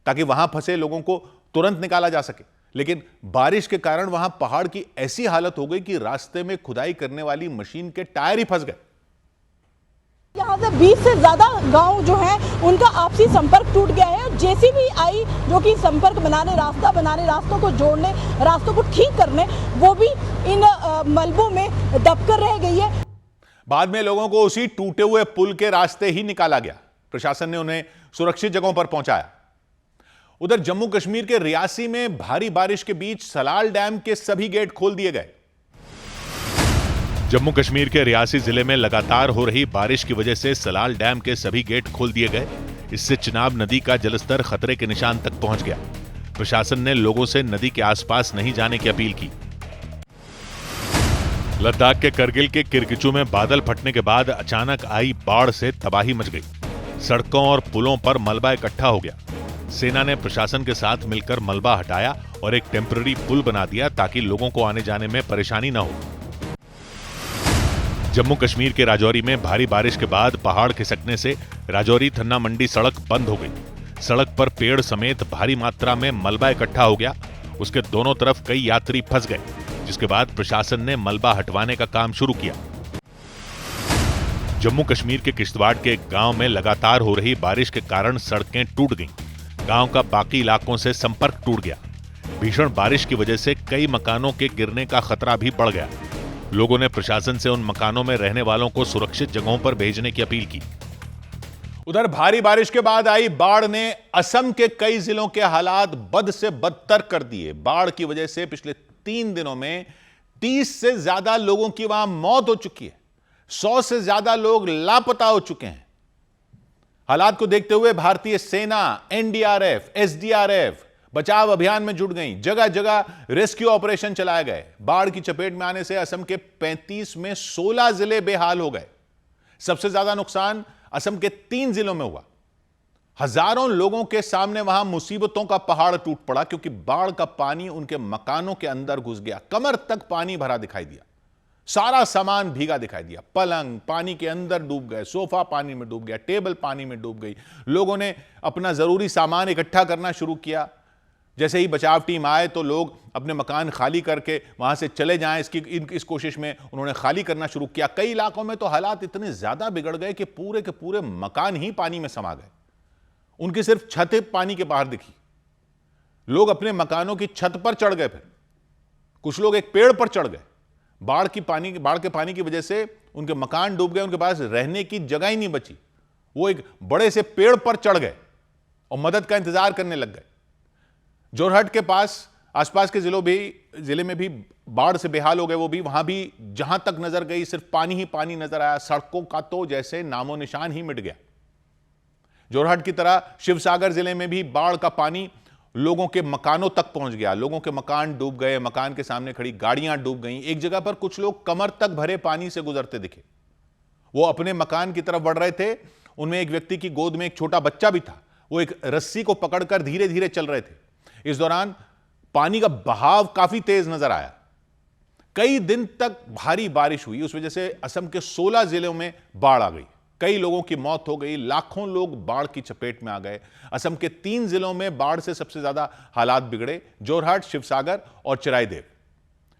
ताकि वहां फंसे लोगों को तुरंत निकाला जा सके। लेकिन बारिश के कारण वहां पहाड़ की ऐसी हालत हो गई कि रास्ते में खुदाई करने वाली मशीन के टायर ही फंस गए। यहाँ से 20 से ज्यादा गांव जो है उनका आपसी संपर्क टूट गया है। जेसीबी आई जो कि संपर्क बनाने, रास्ता बनाने, रास्तों को जोड़ने, रास्तों को ठीक करने, वो भी इन मलबों में दबकर रह गई है। बाद में लोगों को उसी टूटे हुए पुल के रास्ते ही निकाला गया। प्रशासन ने उन्हें सुरक्षित जगहों पर पहुंचाया। उधर जम्मू कश्मीर के रियासी में भारी बारिश के बीच सलाल डैम के सभी गेट खोल दिए गए। जम्मू कश्मीर के रियासी जिले में लगातार हो रही बारिश की वजह से सलाल डैम के सभी गेट खोल दिए गए। इससे चिनाब नदी का जलस्तर खतरे के निशान तक पहुंच गया। प्रशासन ने लोगों से नदी के आसपास नहीं जाने की अपील की। लद्दाख के करगिल के किरकिचू में बादल फटने के बाद अचानक आई बाढ़ से तबाही मच गई। सड़कों और पुलों पर मलबा इकट्ठा हो गया। सेना ने प्रशासन के साथ मिलकर मलबा हटाया और एक टेम्पररी पुल बना दिया ताकि लोगों को आने जाने में परेशानी न हो। जम्मू कश्मीर के राजौरी में भारी बारिश के बाद पहाड़ खिसकने से राजौरी थन्ना मंडी सड़क बंद हो गई। सड़क पर पेड़ समेत भारी मात्रा में मलबा इकट्ठा हो गया। उसके दोनों तरफ कई यात्री फंस गए, जिसके बाद प्रशासन ने मलबा हटवाने का काम शुरू किया। जम्मू कश्मीर के किश्तवाड़ के एक गांव में लगातार हो रही बारिश के कारण सड़कें टूट गईं। गांव का बाकी इलाकों से संपर्क टूट गया। भीषण बारिश की वजह से कई मकानों के गिरने का खतरा भी बढ़ गया। लोगों ने प्रशासन से उन मकानों में रहने वालों को सुरक्षित जगहों पर भेजने की अपील की। उधर भारी बारिश के बाद आई बाढ़ ने असम के कई जिलों के हालात बद से बदतर कर दिए। बाढ़ की वजह से पिछले 3 दिनों में 30 से ज्यादा लोगों की वहां मौत हो चुकी है। 100 से ज्यादा लोग लापता हो चुके हैं। हालात को देखते हुए भारतीय सेना, एनडीआरएफ, एसडीआरएफ बचाव अभियान में जुट गई। जगह जगह रेस्क्यू ऑपरेशन चलाए गए। बाढ़ की चपेट में आने से असम के 35 में 16 जिले बेहाल हो गए। सबसे ज्यादा नुकसान असम के 3 जिलों में हुआ। हजारों लोगों के सामने वहां मुसीबतों का पहाड़ टूट पड़ा, क्योंकि बाढ़ का पानी उनके मकानों के अंदर घुस गया। कमर तक पानी भरा दिखाई दिया। सारा सामान भीगा दिखाई दिया। पलंग पानी के अंदर डूब गए, सोफा पानी में डूब गया, टेबल पानी में डूब गई। लोगों ने अपना जरूरी सामान इकट्ठा करना शुरू किया। जैसे ही बचाव टीम आए तो लोग अपने मकान खाली करके वहां से चले जाएं, इस कोशिश में उन्होंने खाली करना शुरू किया। कई इलाकों में तो हालात इतने ज्यादा बिगड़ गए कि पूरे के पूरे मकान ही पानी में समा गए। उनकी सिर्फ छत पानी के बाहर दिखी। लोग अपने मकानों की छत पर चढ़ गए। फिर कुछ लोग एक पेड़ पर चढ़ गए। बाढ़ के पानी की वजह से उनके मकान डूब गए। उनके पास रहने की जगह ही नहीं बची। वो एक बड़े से पेड़ पर चढ़ गए और मदद का इंतजार करने लग गए। जोरहट के पास आसपास के जिले में भी बाढ़ से बेहाल हो गए। वो भी वहां भी जहां तक नजर गई सिर्फ पानी ही पानी नजर आया। सड़कों का तो जैसे नामो निशान ही मिट गया। जोरहट की तरह शिवसागर जिले में भी बाढ़ का पानी लोगों के मकानों तक पहुंच गया। लोगों के मकान डूब गए। मकान के सामने खड़ी गाड़ियां डूब गईं। एक जगह पर कुछ लोग कमर तक भरे पानी से गुजरते दिखे। वो अपने मकान की तरफ बढ़ रहे थे। उनमें एक व्यक्ति की गोद में एक छोटा बच्चा भी था। वो एक रस्सी को पकड़कर धीरे धीरे चल रहे थे। इस दौरान पानी का बहाव काफी तेज नजर आया। कई दिन तक भारी बारिश हुई। उस वजह से असम के 16 जिलों में बाढ़ आ गई। कई लोगों की मौत हो गई। लाखों लोग बाढ़ की चपेट में आ गए। असम के 3 जिलों में बाढ़ से सबसे ज्यादा हालात बिगड़े। जोरहाट, शिवसागर और चिराईदेव।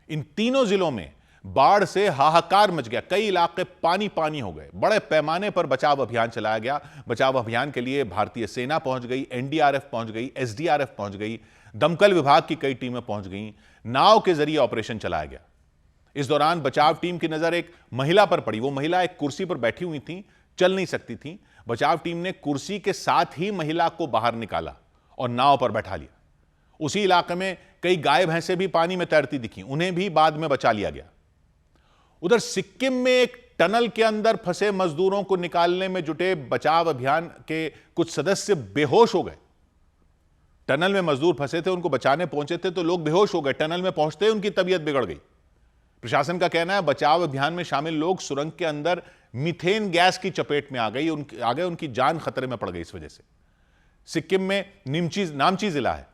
इन तीनों जिलों में बाढ़ से हाहाकार मच गया। कई इलाके पानी पानी हो गए। बड़े पैमाने पर बचाव अभियान चलाया गया। बचाव अभियान के लिए भारतीय सेना पहुंच गई, एनडीआरएफ पहुंच गई, एसडीआरएफ पहुंच गई, दमकल विभाग की कई टीमें पहुंच गईं। नाव के जरिए ऑपरेशन चलाया गया। इस दौरान बचाव टीम की नजर एक महिला पर पड़ी। वो महिला एक कुर्सी पर बैठी हुई थी, चल नहीं सकती थी। बचाव टीम ने कुर्सी के साथ ही महिला को बाहर निकाला और नाव पर बैठा लिया। उसी इलाके में कई गाय भैंसें भी पानी में तैरती दिखी। उन्हें भी बाद में बचा लिया गया। उधर सिक्किम में एक टनल के अंदर फंसे मजदूरों को निकालने में जुटे बचाव अभियान के कुछ सदस्य बेहोश हो गए। टनल में मजदूर फंसे थे, उनको बचाने पहुंचे थे तो लोग बेहोश हो गए। टनल में पहुंचते ही उनकी तबीयत बिगड़ गई। प्रशासन का कहना है बचाव अभियान में शामिल लोग सुरंग के अंदर मीथेन गैस की चपेट में आ गए। उनकी जान खतरे में पड़ गई। इस वजह से सिक्किम में नामची जिला है,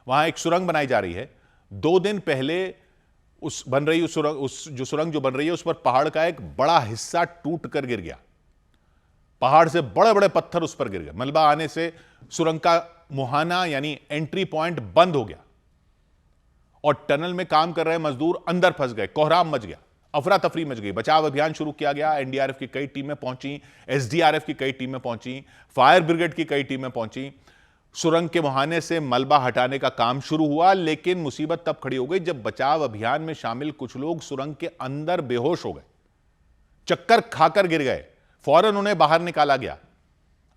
वहां एक सुरंग बनाई जा रही है। 2 दिन पहले जो सुरंग जो बन रही है उस पर पहाड़ का एक बड़ा हिस्सा टूट कर गिर गया। पहाड़ से बड़े बड़े पत्थर उस पर गिर गए। मलबा आने से सुरंग का मुहाना यानी एंट्री पॉइंट बंद हो गया और टनल में काम कर रहे मजदूर अंदर फंस गए। कोहराम मच गया, अफरा तफरी मच गई। बचाव अभियान शुरू किया गया। एनडीआरएफ की कई टीमें पहुंची, एसडीआरएफ की कई टीमें पहुंची, फायर ब्रिगेड की कई टीमें पहुंची। सुरंग के मुहाने से मलबा हटाने का काम शुरू हुआ, लेकिन मुसीबत तब खड़ी हो गई जब बचाव अभियान में शामिल कुछ लोग सुरंग के अंदर बेहोश हो गए, चक्कर खाकर गिर गए। फौरन उन्हें बाहर निकाला गया।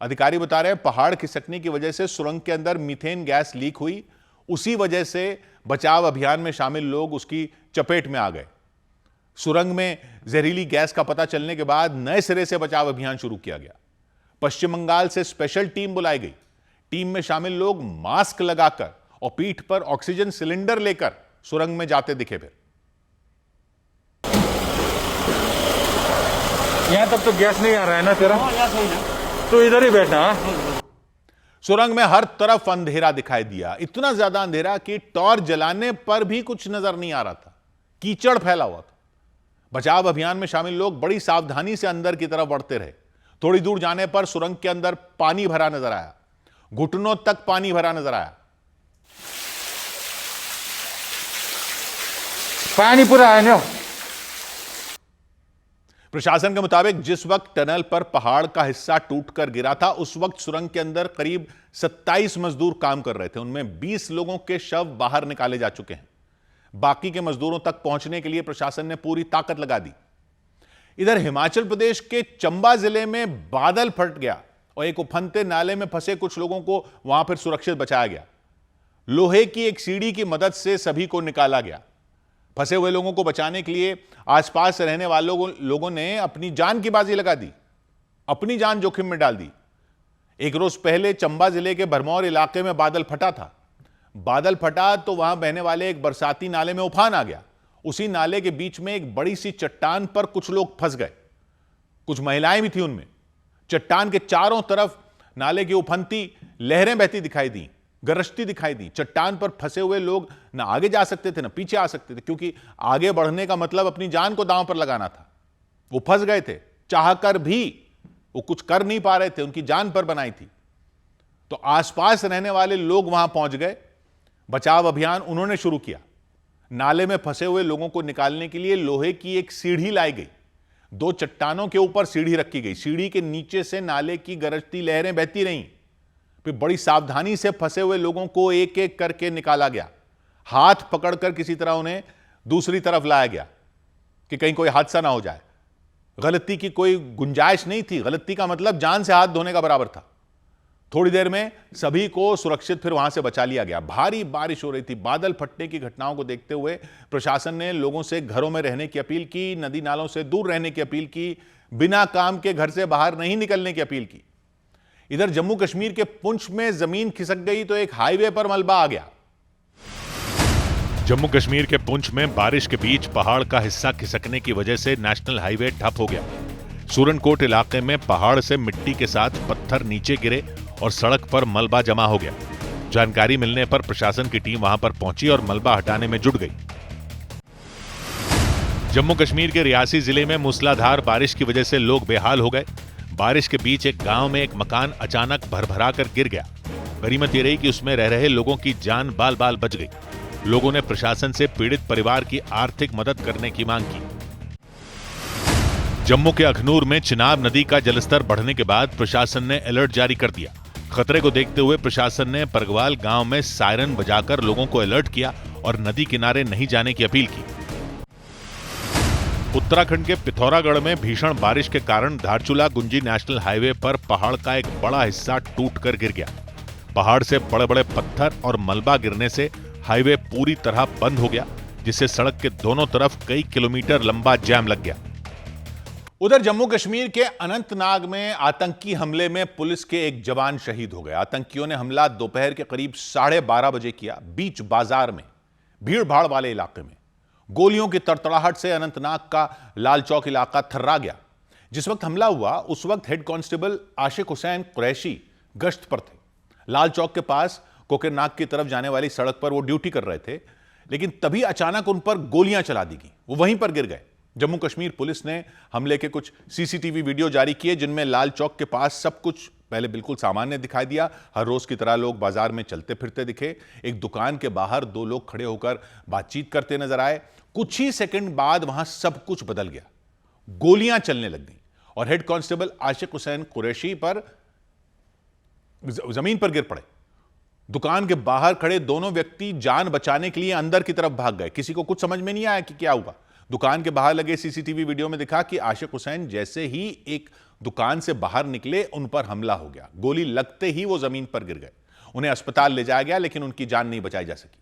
अधिकारी बता रहे हैं पहाड़ खिसकने की वजह से सुरंग के अंदर मीथेन गैस लीक हुई। उसी वजह से बचाव अभियान में शामिल लोग उसकी चपेट में आ गए। सुरंग में जहरीली गैस का पता चलने के बाद नए सिरे से बचाव अभियान शुरू किया गया। पश्चिम बंगाल से स्पेशल टीम बुलाई गई। टीम में शामिल लोग मास्क लगाकर और पीठ पर ऑक्सीजन सिलेंडर लेकर सुरंग में जाते दिखे। फिर यहाँ तक तो गैस नहीं आ रहा है ना तेरा, तो इधर ही बैठना। सुरंग में हर तरफ अंधेरा दिखाई दिया, इतना ज्यादा अंधेरा कि टॉर्च जलाने पर भी कुछ नजर नहीं आ रहा था। कीचड़ फैला हुआ था। बचाव अभियान में शामिल लोग बड़ी सावधानी से अंदर की तरफ बढ़ते रहे। थोड़ी दूर जाने पर सुरंग के अंदर पानी भरा नजर आया, घुटनों तक पानी भरा नजर आया। पानी पूरा है ना। प्रशासन के मुताबिक जिस वक्त टनल पर पहाड़ का हिस्सा टूटकर गिरा था, उस वक्त सुरंग के अंदर करीब 27 मजदूर काम कर रहे थे। उनमें 20 लोगों के शव बाहर निकाले जा चुके हैं। बाकी के मजदूरों तक पहुंचने के लिए प्रशासन ने पूरी ताकत लगा दी। इधर हिमाचल प्रदेश के चंबा जिले में बादल फट गया और एक उफनते नाले में फंसे कुछ लोगों को वहां फिर सुरक्षित बचाया गया। लोहे की एक सीढ़ी की मदद से सभी को निकाला गया। फंसे हुए लोगों को बचाने के लिए आसपास रहने वालों लोगों ने अपनी जान की बाजी लगा दी, अपनी जान जोखिम में डाल दी। एक रोज पहले चंबा जिले के भरमौर इलाके में बादल फटा था। बादल फटा तो वहां बहने वाले एक बरसाती नाले में उफान आ गया। उसी नाले के बीच में एक बड़ी सी चट्टान पर कुछ लोग फंस गए, कुछ महिलाएं भी थी उनमें। चट्टान के चारों तरफ नाले की उफनती लहरें बहती दिखाई दी, गरजती दिखाई दी। चट्टान पर फंसे हुए लोग ना आगे जा सकते थे ना पीछे आ सकते थे, क्योंकि आगे बढ़ने का मतलब अपनी जान को दांव पर लगाना था। वो फंस गए थे, चाहकर भी वो कुछ कर नहीं पा रहे थे, उनकी जान पर बनाई थी। तो आसपास रहने वाले लोग वहां पहुंच गए, बचाव अभियान उन्होंने शुरू किया। नाले में फंसे हुए लोगों को निकालने के लिए लोहे की एक सीढ़ी लाई गई। 2 चट्टानों के ऊपर सीढ़ी रखी गई। सीढ़ी के नीचे से नाले की गरजती लहरें बहती रहीं। फिर बड़ी सावधानी से फंसे हुए लोगों को एक एक करके निकाला गया। हाथ पकड़कर किसी तरह उन्हें दूसरी तरफ लाया गया कि कहीं कोई हादसा ना हो जाए। गलती की कोई गुंजाइश नहीं थी। गलती का मतलब जान से हाथ धोने का बराबर था। थोड़ी देर में सभी को सुरक्षित फिर वहां से बचा लिया गया। भारी बारिश हो रही थी। बादल फटने की घटनाओं को देखते हुए प्रशासन ने लोगों से घरों में रहने की अपील की, नदी नालों से दूर रहने की अपील की, बिना काम के घर से बाहर नहीं निकलने की अपील की। इधर जम्मू कश्मीर के पुंछ में जमीन खिसक गई तो एक हाईवे पर मलबा आ गया। जम्मू कश्मीर के पुंछ में बारिश के बीच पहाड़ का हिस्सा खिसकने की वजह से नेशनल हाईवे ठप हो गया। सूरनकोट इलाके में पहाड़ से मिट्टी के साथ पत्थर नीचे गिरे और सड़क पर मलबा जमा हो गया। जानकारी मिलने पर प्रशासन की टीम वहां पर पहुंची और मलबा हटाने में जुट गई। जम्मू कश्मीर के रियासी जिले में मूसलाधार बारिश की वजह से लोग बेहाल हो गए। बारिश के बीच एक गांव में एक मकान अचानक भरभरा कर गिर गया। गनीमत ये रही कि उसमें रह रहे लोगों की जान बाल बाल बच गई। लोगों ने प्रशासन से पीड़ित परिवार की आर्थिक मदद करने की मांग की। जम्मू के अखनूर में चिनाब नदी का जलस्तर बढ़ने के बाद प्रशासन ने अलर्ट जारी कर दिया। खतरे को देखते हुए प्रशासन ने परगवाल गांव में सायरन बजाकर लोगों को अलर्ट किया और नदी किनारे नहीं जाने की अपील की। उत्तराखंड के पिथौरागढ़ में भीषण बारिश के कारण धारचूला गुंजी नेशनल हाईवे पर पहाड़ का एक बड़ा हिस्सा टूटकर गिर गया। पहाड़ से बड़े बड़े पत्थर और मलबा गिरने से हाईवे पूरी तरह बंद हो गया, जिससे सड़क के दोनों तरफ कई किलोमीटर लंबा जाम लग गया। उधर जम्मू कश्मीर के अनंतनाग में आतंकी हमले में पुलिस के एक जवान शहीद हो गए। आतंकियों ने हमला दोपहर के करीब 12:30 बजे किया। बीच बाजार में, भीड़ भाड़ वाले इलाके में गोलियों की तड़तड़ाहट से अनंतनाग का लाल चौक इलाका थर्रा गया। जिस वक्त हमला हुआ उस वक्त हेड कांस्टेबल आशिक हुसैन कुरैशी गश्त पर थे। लाल चौक के पास कोकरनाग की तरफ जाने वाली सड़क पर वो ड्यूटी कर रहे थे, लेकिन तभी अचानक उन पर गोलियां चला दी गई। वो वहीं पर गिर गए। जम्मू कश्मीर पुलिस ने हमले के कुछ सीसीटीवी वीडियो जारी किए, जिनमें लाल चौक के पास सब कुछ पहले बिल्कुल सामान्य दिखाई दिया। हर रोज की तरह लोग बाजार में चलते फिरते दिखे। एक दुकान के बाहर 2 लोग खड़े होकर बातचीत करते नजर आए। कुछ ही सेकंड बाद वहां सब कुछ बदल गया। गोलियां चलने लग गई और हेड कांस्टेबल आशिक हुसैन कुरैशी पर जमीन पर गिर पड़े। दुकान के बाहर खड़े दोनों व्यक्ति जान बचाने के लिए अंदर की तरफ भाग गए। किसी को कुछ समझ में नहीं आया कि क्या हुआ। दुकान के बाहर लगे सीसीटीवी वीडियो में दिखा कि आशिक हुसैन जैसे ही एक दुकान से बाहर निकले, उन पर हमला हो गया। गोली लगते ही वो जमीन पर गिर गए। उन्हें अस्पताल ले जाया गया, लेकिन उनकी जान नहीं बचाई जा सकी।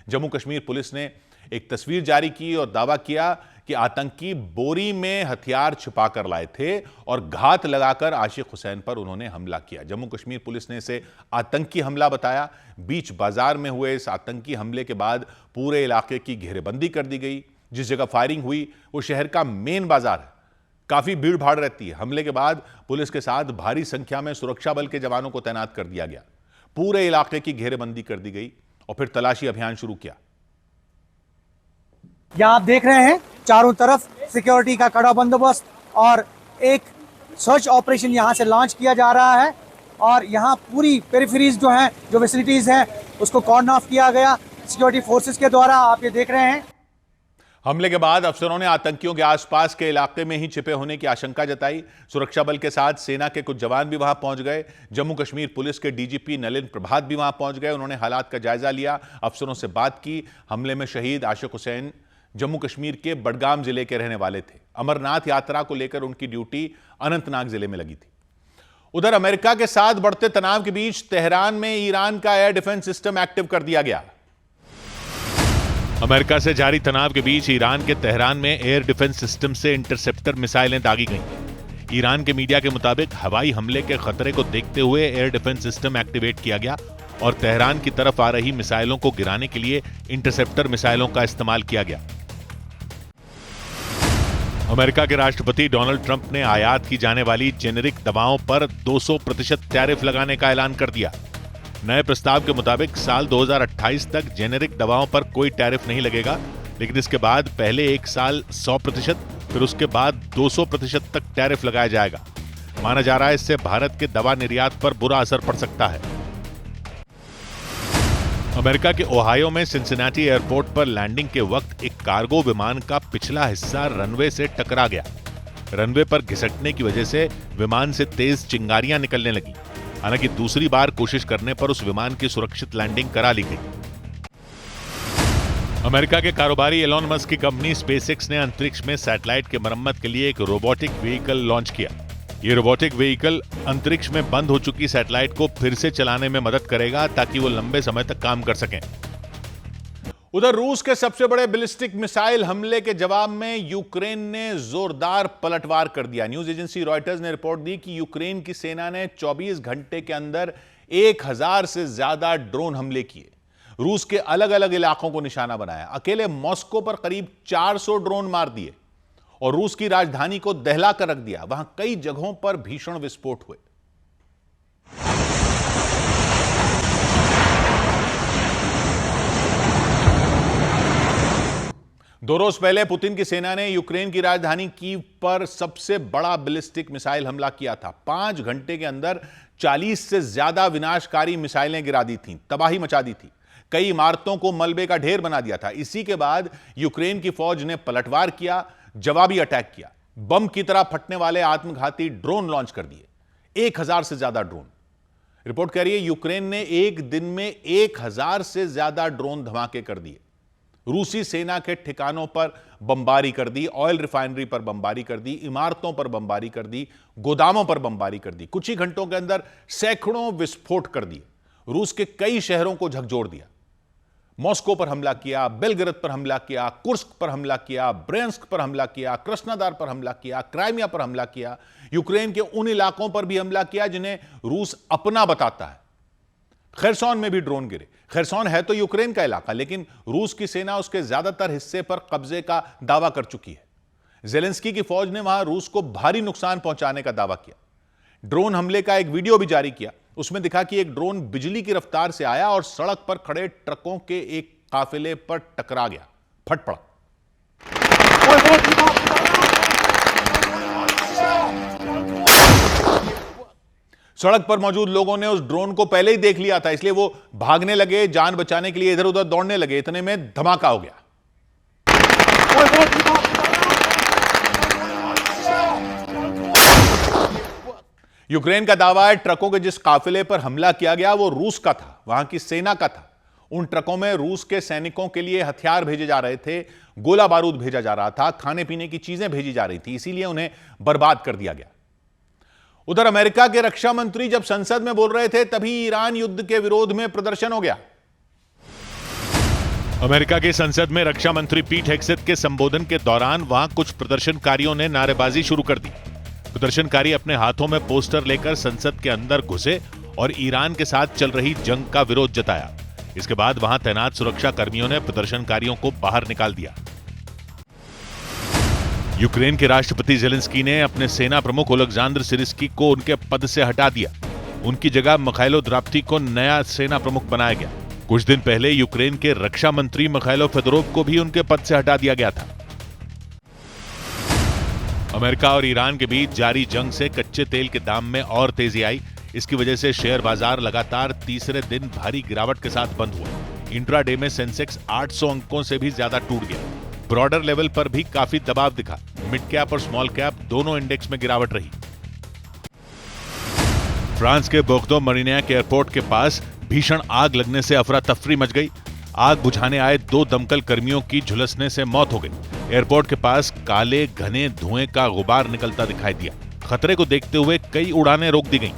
जम्मू कश्मीर पुलिस ने एक तस्वीर जारी की और दावा किया कि आतंकी बोरी में हथियार छिपा कर लाए थे और घात लगाकर आशिक हुसैन पर उन्होंने हमला किया। जम्मू कश्मीर पुलिस ने इसे आतंकी हमला बताया। बीच बाजार में हुए इस आतंकी हमले के बाद पूरे इलाके की घेरेबंदी कर दी गई। जिस जगह फायरिंग हुई वो शहर का मेन बाजार है, काफी भीड़ भाड़ रहती है। हमले के बाद पुलिस के साथ भारी संख्या में सुरक्षा बल के जवानों को तैनात कर दिया गया। पूरे इलाके की घेरेबंदी कर दी गई और फिर तलाशी अभियान शुरू किया। यहाँ आप देख रहे हैं चारों तरफ सिक्योरिटी का कड़ा बंदोबस्त और एक सर्च ऑपरेशन यहाँ से लॉन्च किया जा रहा है और यहाँ पूरी पेरिफेरीज जो हैं, जो फैसिलिटीज हैं, उसको कॉर्डन ऑफ किया गया सिक्योरिटी फोर्सेस के द्वारा। आप ये देख रहे हैं। हमले के बाद अफसरों ने आतंकियों के आसपास के इलाके में ही छिपे होने की आशंका जताई। सुरक्षा बल के साथ सेना के कुछ जवान भी वहां पहुंच गए। जम्मू कश्मीर पुलिस के डीजीपी नलिन प्रभात भी वहां पहुंच गए। उन्होंने हालात का जायजा लिया, अफसरों से बात की। हमले में शहीद आशिक हुसैन जम्मू कश्मीर के बडगाम जिले के रहने वाले थे। अमरनाथ यात्रा को लेकर उनकी ड्यूटी अनंतनाग जिले में लगी थी। उधर अमेरिका के साथ बढ़ते तनाव के बीच तेहरान में ईरान का एयर डिफेंस सिस्टम एक्टिव कर दिया गया। अमेरिका से जारी तनाव के बीच ईरान के तेहरान में एयर डिफेंस सिस्टम से इंटरसेप्टर मिसाइलें दागी गईं। ईरान के मीडिया के मुताबिक हवाई हमले के खतरे को देखते हुए एयर डिफेंस सिस्टम एक्टिवेट किया गया और तेहरान की तरफ आ रही मिसाइलों को गिराने के लिए इंटरसेप्टर मिसाइलों का इस्तेमाल किया गया। अमेरिका के राष्ट्रपति डोनाल्ड ट्रंप ने आयात की जाने वाली जेनेरिक दवाओं पर 200% टैरिफ लगाने का ऐलान कर दिया। नए प्रस्ताव के मुताबिक साल 2028 तक जेनेरिक दवाओं पर कोई टैरिफ नहीं लगेगा, लेकिन इसके बाद पहले एक साल 100%, फिर उसके बाद 200% तक टैरिफ लगाया जाएगा। माना जा रहा है इससे भारत के दवा निर्यात पर बुरा असर पड़ सकता है। अमेरिका के ओहायो में सिंसिनाटी एयरपोर्ट पर लैंडिंग के वक्त एक कार्गो विमान का पिछला हिस्सा रनवे से टकरा गया। रनवे पर घिसटने की वजह से विमान से तेज चिंगारियां निकलने लगी। हालांकि दूसरी बार कोशिश करने पर उस विमान की सुरक्षित लैंडिंग करा ली गई। अमेरिका के कारोबारी एलोन मस्क की कंपनी स्पेसएक्स ने अंतरिक्ष में सैटेलाइट के मरम्मत के लिए एक रोबोटिक व्हीकल लॉन्च किया। ये रोबोटिक व्हीकल अंतरिक्ष में बंद हो चुकी सैटेलाइट को फिर से चलाने में मदद करेगा ताकि वो लंबे समय तक काम कर सकें। उधर रूस के सबसे बड़े बैलिस्टिक मिसाइल हमले के जवाब में यूक्रेन ने जोरदार पलटवार कर दिया। न्यूज एजेंसी रॉयटर्स ने रिपोर्ट दी कि यूक्रेन की सेना ने 24 घंटे के अंदर 1000 से ज्यादा ड्रोन हमले किए। रूस के अलग अलग इलाकों को निशाना बनाया। अकेले मॉस्को पर करीब 400 ड्रोन मार दिए और रूस की राजधानी को दहला कर रख दिया। वहां कई जगहों पर भीषण विस्फोट हुए। दो रोज पहले पुतिन की सेना ने यूक्रेन की राजधानी कीव पर सबसे बड़ा बैलिस्टिक मिसाइल हमला किया था। 5 घंटे के अंदर 40 से ज्यादा विनाशकारी मिसाइलें गिरा दी थीं, तबाही मचा दी थी, कई इमारतों को मलबे का ढेर बना दिया था। इसी के बाद यूक्रेन की फौज ने पलटवार किया, जवाबी अटैक किया। बम की तरह फटने वाले आत्मघाती ड्रोन लॉन्च कर दिए, 1000 से ज्यादा ड्रोन। रिपोर्ट कह रही है यूक्रेन ने एक दिन में 1000 से ज्यादा ड्रोन धमाके कर दिए। रूसी सेना के ठिकानों पर बमबारी कर दी, ऑयल रिफाइनरी पर बमबारी कर दी, इमारतों पर बमबारी कर दी, गोदामों पर बमबारी कर दी। कुछ ही घंटों के अंदर सैकड़ों विस्फोट कर दिए। रूस के कई शहरों को झकझोर दिया। मॉस्को पर हमला किया, बेलग्रेद पर हमला किया, कुर्स्क पर हमला किया, ब्रेंस्क पर हमला किया, कृष्णादार पर हमला किया, क्राइमिया पर हमला किया। यूक्रेन के उन इलाकों पर भी हमला किया जिन्हें रूस अपना बताता है। खैरसॉन में भी ड्रोन गिरे। खैरसॉन है तो यूक्रेन का इलाका, लेकिन रूस की सेना उसके ज्यादातर हिस्से पर कब्जे का दावा कर चुकी है। जेलेंस्की की फौज ने वहां रूस को भारी नुकसान पहुंचाने का दावा किया। ड्रोन हमले का एक वीडियो भी जारी किया। उसमें दिखा कि एक ड्रोन बिजली की रफ्तार से आया और सड़क पर खड़े ट्रकों के एक काफिले पर टकरा गया, फट पड़ा। सड़क पर मौजूद लोगों ने उस ड्रोन को पहले ही देख लिया था, इसलिए वो भागने लगे, जान बचाने के लिए इधर उधर दौड़ने लगे। इतने में धमाका हो गया। यूक्रेन का दावा है ट्रकों के जिस काफिले पर हमला किया गया वो रूस का था, वहां की सेना का था। उन ट्रकों में रूस के सैनिकों के लिए हथियार भेजे जा रहे थे, गोला बारूद भेजा जा रहा था, खाने पीने की चीजें भेजी जा रही थी, इसीलिए उन्हें बर्बाद कर दिया गया। उधर अमेरिका के रक्षा मंत्री जब संसद में बोल रहे थे तभी ईरान युद्ध के विरोध में प्रदर्शन हो गया। अमेरिका की संसद में रक्षा मंत्री पीट हेग्सेथ के संबोधन के दौरान वहां कुछ प्रदर्शनकारियों ने नारेबाजी शुरू कर दी। प्रदर्शनकारी अपने हाथों में पोस्टर लेकर संसद के अंदर घुसे और ईरान के साथ चल रही जंग का विरोध जताया। इसके बाद वहां तैनात सुरक्षा कर्मियों ने प्रदर्शनकारियों को बाहर निकाल दिया। यूक्रेन के राष्ट्रपति ज़ेलेंस्की ने अपने सेना प्रमुख ओलेक्सांद्र सिर्स्की को उनके पद से हटा दिया। उनकी जगह मिखाइलो द्राप्टी को नया सेना प्रमुख बनाया गया। कुछ दिन पहले यूक्रेन के रक्षा मंत्री मिखाइलो फेदोरोव को भी उनके पद से हटा दिया गया था। अमेरिका और ईरान के बीच जारी जंग से कच्चे तेल के दाम में और तेजी आई। इसकी वजह से शेयर बाजार लगातार तीसरे दिन भारी गिरावट के साथ बंद हुआ। इंट्राडे में सेंसेक्स 800 अंकों से भी ज्यादा टूट गया। ब्रॉडर लेवल पर भी काफी दबाव दिखा। मिड कैप और स्मॉल कैप दोनों इंडेक्स में गिरावट रही। फ्रांस के बोर्दो मरीनियाक एयरपोर्ट के पास भीषण आग लगने से अफरा तफरी मच गई। आग बुझाने आए 2 दमकल कर्मियों की झुलसने से मौत हो गई। एयरपोर्ट के पास काले घने धुएं का गुबार निकलता दिखाई दिया। खतरे को देखते हुए कई उड़ानें रोक दी गईं।